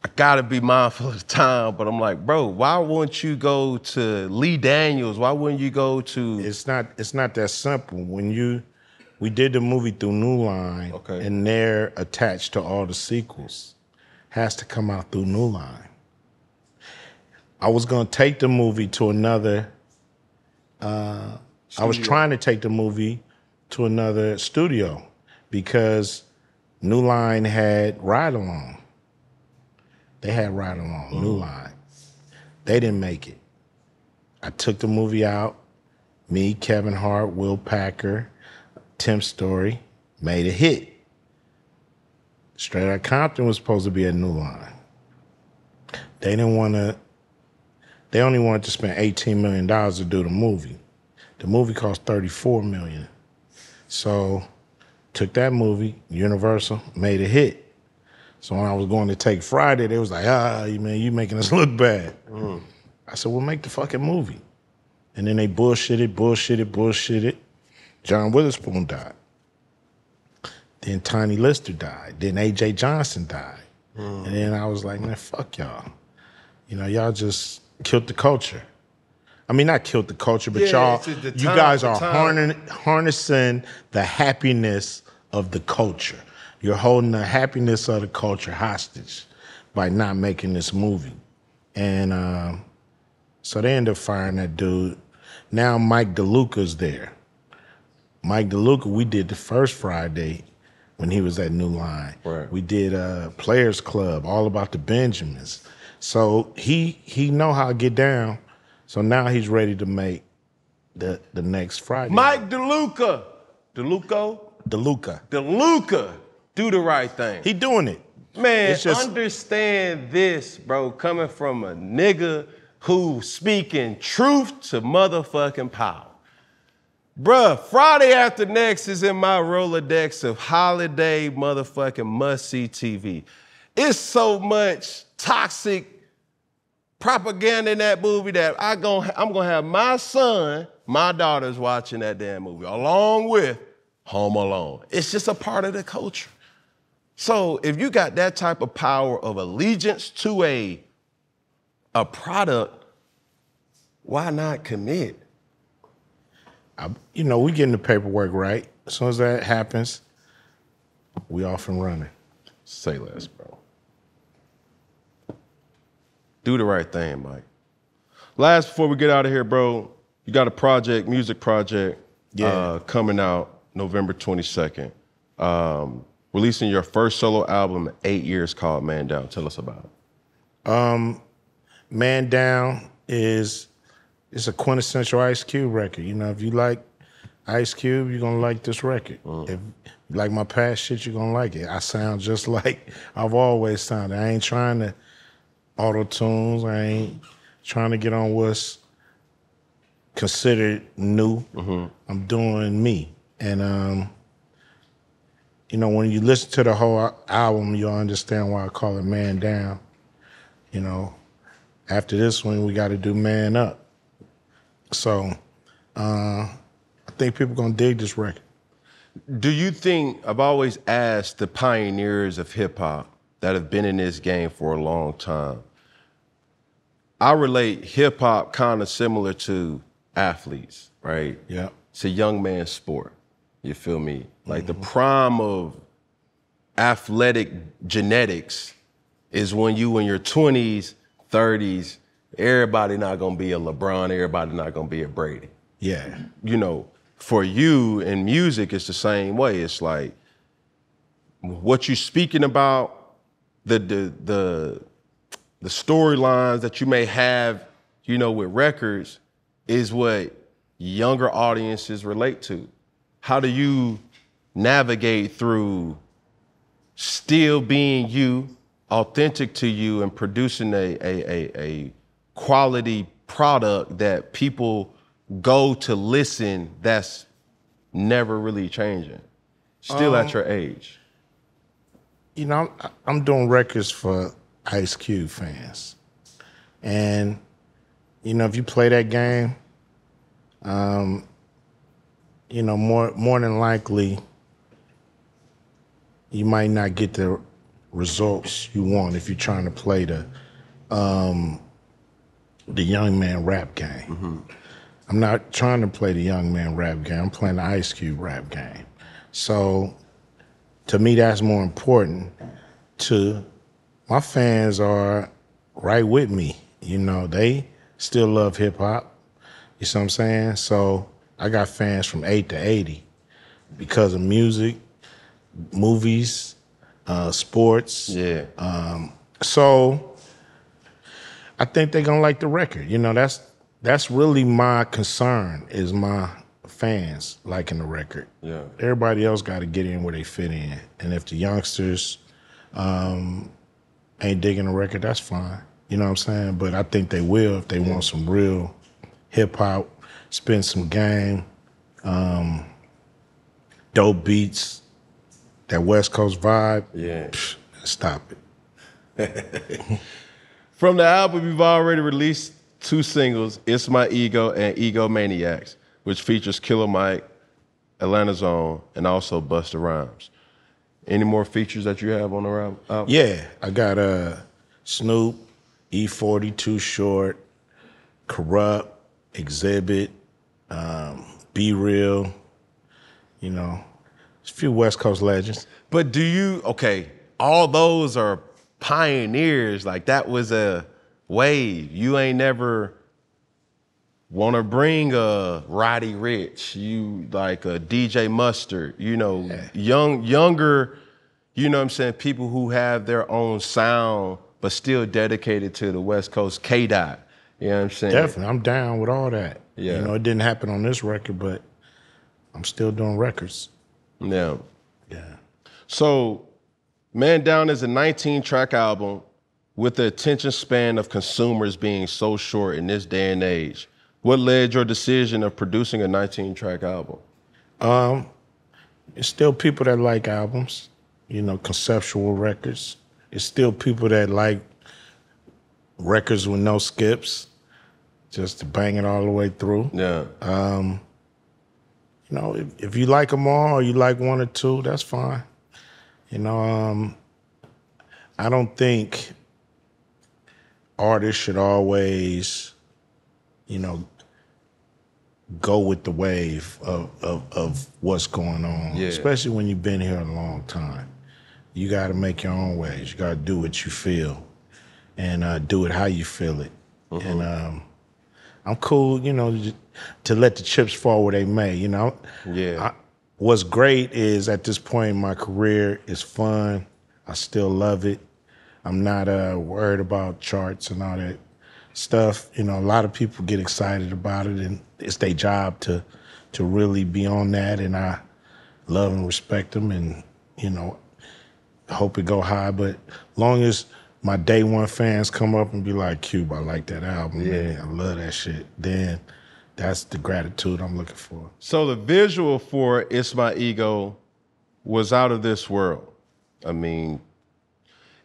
I gotta be mindful of the time, but I'm like, bro, why wouldn't you go to Lee Daniels? Why wouldn't you go to... It's not that simple. We did the movie through New Line, and they're attached to all the sequels. Has to come out through New Line. I was gonna take the movie to another, I was trying to take the movie to another studio because New Line had Ride Along. They had Ride Along, New Line. They didn't make it. I took the movie out. Me, Kevin Hart, Will Packer, Tim Story, made a hit. Straight Outta Compton was supposed to be a New Line. They only wanted to spend $18 million to do the movie. The movie cost $34 million. So took that movie, Universal, made a hit. So when I was going to take Friday, they was like, man, you making us look bad. I said, well, make the fucking movie. And then they bullshitted. John Witherspoon died. Then Tiny Lister died. Then A.J. Johnson died. And then I was like, man, fuck y'all. Y'all just killed the culture. I mean, not killed the culture, but you guys are harnessing the happiness of the culture. You're holding the happiness of the culture hostage by not making this movie. And so they ended up firing that dude. Now Mike DeLuca's there. Mike DeLuca, we did the first Friday when he was at New Line. Right. We did Players Club, all about the Benjamins. So he know how to get down. So now he's ready to make the next Friday. Mike DeLuca. DeLuca. Do the right thing. He doing it. Man, understand this, bro, coming from a nigga who's speaking truth to motherfucking power. Bruh, Friday After Next is in my Rolodex of holiday motherfucking must-see TV. It's so much toxic propaganda in that movie that I'm gonna have my daughters watching that damn movie, along with Home Alone. It's just a part of the culture. So if you got that type of power of allegiance to a product, why not commit? We getting the paperwork right. As soon as that happens, we off and running. Say less, bro. Do the right thing, Mike. Last, before we get out of here, bro, you got a music project, coming out November 22nd. Releasing your first solo album in 8 years called Man Down. Tell us about it. Man Down is a quintessential Ice Cube record. If you like Ice Cube, you're gonna like this record. If you like my past shit, you're gonna like it. I sound just like I've always sounded. I ain't trying to auto-tunes. I ain't trying to get on what's considered new. I'm doing me. And when you listen to the whole album, you'll understand why I call it Man Down. After this one, we got to do Man Up. So I think people gonna dig this record. Do you think, I've always asked the pioneers of hip hop that have been in this game for a long time, I relate hip hop kind of similar to athletes, right? Yeah. It's a young man's sport. You feel me? Like the prime of athletic genetics is when you in your 20s, 30s, everybody not gonna be a LeBron, everybody not gonna be a Brady. Yeah. You know, for you in music, it's the same way. It's like what you speaking about, the storylines that you may have, you know, with records is what younger audiences relate to. How do you navigate through still being you, authentic to you, and producing a quality product that people go to listen that's never really changing, still at your age? You know, I'm doing records for Ice Cube fans. And, you know, if you play that game, you know, more than likely, you might not get the results you want if you're trying to play the young man rap game. Mm-hmm. I'm not trying to play the young man rap game. I'm playing the Ice Cube rap game. So to me, that's more important. To my fans are right with me. You know, they still love hip hop. You see what I'm saying? So I got fans from 8 to 80 because of music, movies, sports. Yeah. So I think they're gonna like the record. You know, that's really my concern, is my fans liking the record. Yeah. Everybody else got to get in where they fit in. And if the youngsters ain't digging the record, that's fine. You know what I'm saying? But I think they will if they want some real hip hop, spin some game, dope beats, that West Coast vibe. Yeah. Stop it. From the album, you've already released 2 singles, It's My Ego and Egomaniacs, which features Killer Mike, Atlanta's Own, and also Busta Rhymes. Any more features that you have on the album? Yeah, I got Snoop, E40, Too Short, Corrupt, Exhibit, Be Real, you know, a few West Coast legends. But all those are pioneers. Like, that was a wave. You ain't never want to bring a Roddy Ricch, you like a DJ Mustard, you know, younger, you know what I'm saying, people who have their own sound but still dedicated to the West Coast. K-Dot, you know what I'm saying? Definitely, I'm down with all that. Yeah. You know, it didn't happen on this record, but I'm still doing records. Yeah. Yeah. So, Man Down is a 19-track album with the attention span of consumers being so short in this day and age. What led your decision of producing a 19-track album? It's still people that like albums, you know, conceptual records. It's still people that like records with no skips, just to bang it all the way through. Yeah. You know, if you like them all or you like one or two, that's fine. You know, I don't think artists should always, you know, go with the wave of what's going on, especially when you've been here a long time. You got to make your own ways. You got to do what you feel and do it how you feel it. Mm-hmm. And I'm cool, you know, to let the chips fall where they may, you know. Yeah. What's great is at this point in my career, it's fun. I still love it. I'm not worried about charts and all that stuff. You know, a lot of people get excited about it, and it's their job to really be on that, and I love and respect them, and, you know, hope it go high. But long as my day one fans come up and be like, Cube, I like that album, man, I love that shit, then that's the gratitude I'm looking for. So the visual for It's My Ego was out of this world. I mean,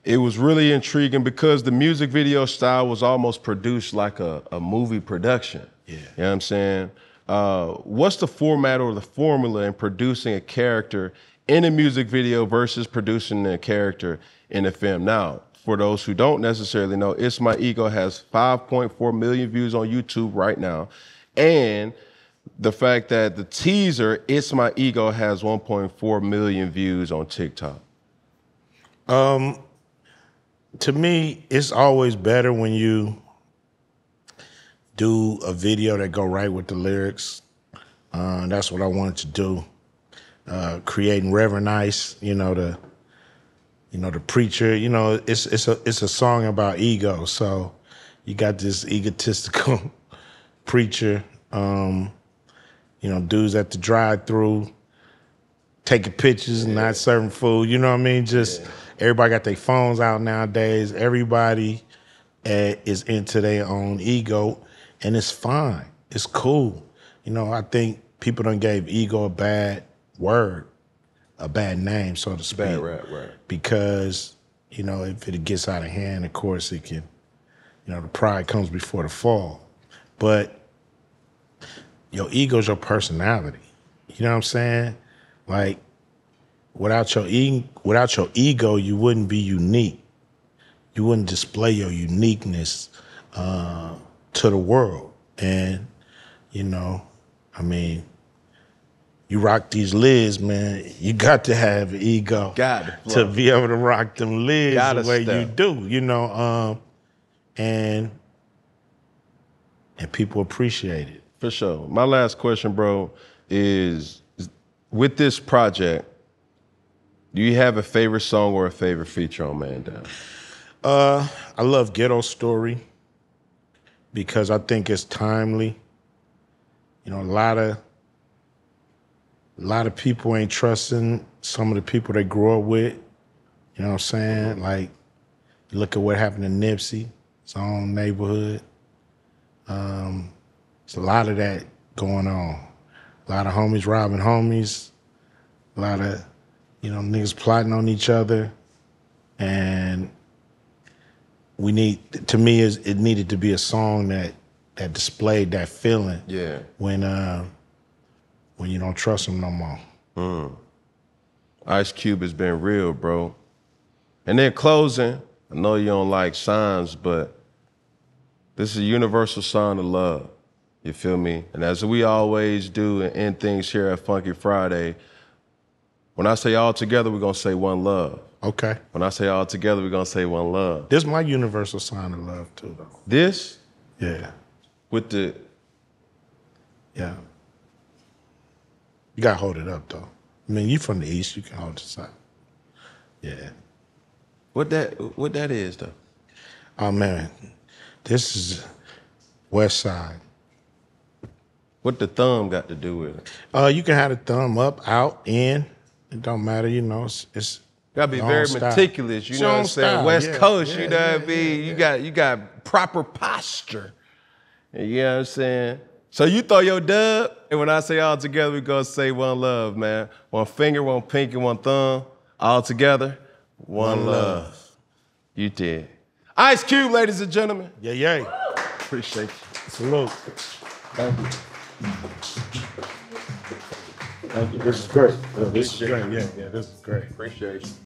it was really intriguing because the music video style was almost produced like a movie production. Yeah. You know what I'm saying? What's the format or the formula in producing a character in a music video versus producing a character in a film? Now, for those who don't necessarily know, It's My Ego has 5.4 million views on YouTube right now. And the fact that the teaser, It's My Ego, has 1.4 million views on TikTok. To me, it's always better when you do a video that go right with the lyrics. That's what I wanted to do. Creating Reverend Ice, the preacher. It's a song about ego. So you got this egotistical preacher. Dudes at the drive-through taking pictures and not serving food. You know what I mean? Everybody got their phones out nowadays. Everybody is into their own ego, and it's fine. It's cool. I think people done gave ego a bad word, a bad name, so to speak. Bad rap, right. Because, if it gets out of hand, of course it can, the pride comes before the fall. But your ego's your personality. You know what I'm saying? Like, without your ego, you wouldn't be unique. You wouldn't display your uniqueness to the world. And, you rock these lids, man. You got to have ego to be able to rock them lids the way you do, and people appreciate it. For sure. My last question, bro, is with this project, do you have a favorite song or a favorite feature on Man Down? I love Ghetto Story because I think it's timely. A lot of people ain't trusting some of the people they grew up with. You know what I'm saying? Like, you look at what happened to Nipsey, his own neighborhood. There's a lot of that going on. A lot of homies robbing homies. A lot of, niggas plotting on each other. And it needed to be a song that displayed that feeling. Yeah. When you don't trust them no more. Ice Cube has been real, bro. And then closing, I know you don't like signs, but this is a universal sign of love. You feel me? And as we always do and end things here at Funky Friday, when I say all together, we're gonna say one love. Okay. When I say all together, we're gonna say one love. This is my universal sign of love too, though. This? Yeah. With the... Yeah. You gotta hold it up, though. You from the East, you can hold this up. Yeah. What that is, though? Oh, man. This is West Side. What the thumb got to do with it? You can have the thumb up, out, in. It don't matter, it's gotta be very meticulous, you know what I'm saying? West Coast, you know what I mean? You got proper posture. You know what I'm saying? So you throw your dub, and when I say all together, we gonna say one love, man. One finger, one pinky, one thumb, all together, one love. You did. Ice Cube, ladies and gentlemen. Yeah. Appreciate you. Salute. Thank you. Thank you. This is great. This is great. Yeah, this is great. Appreciate you.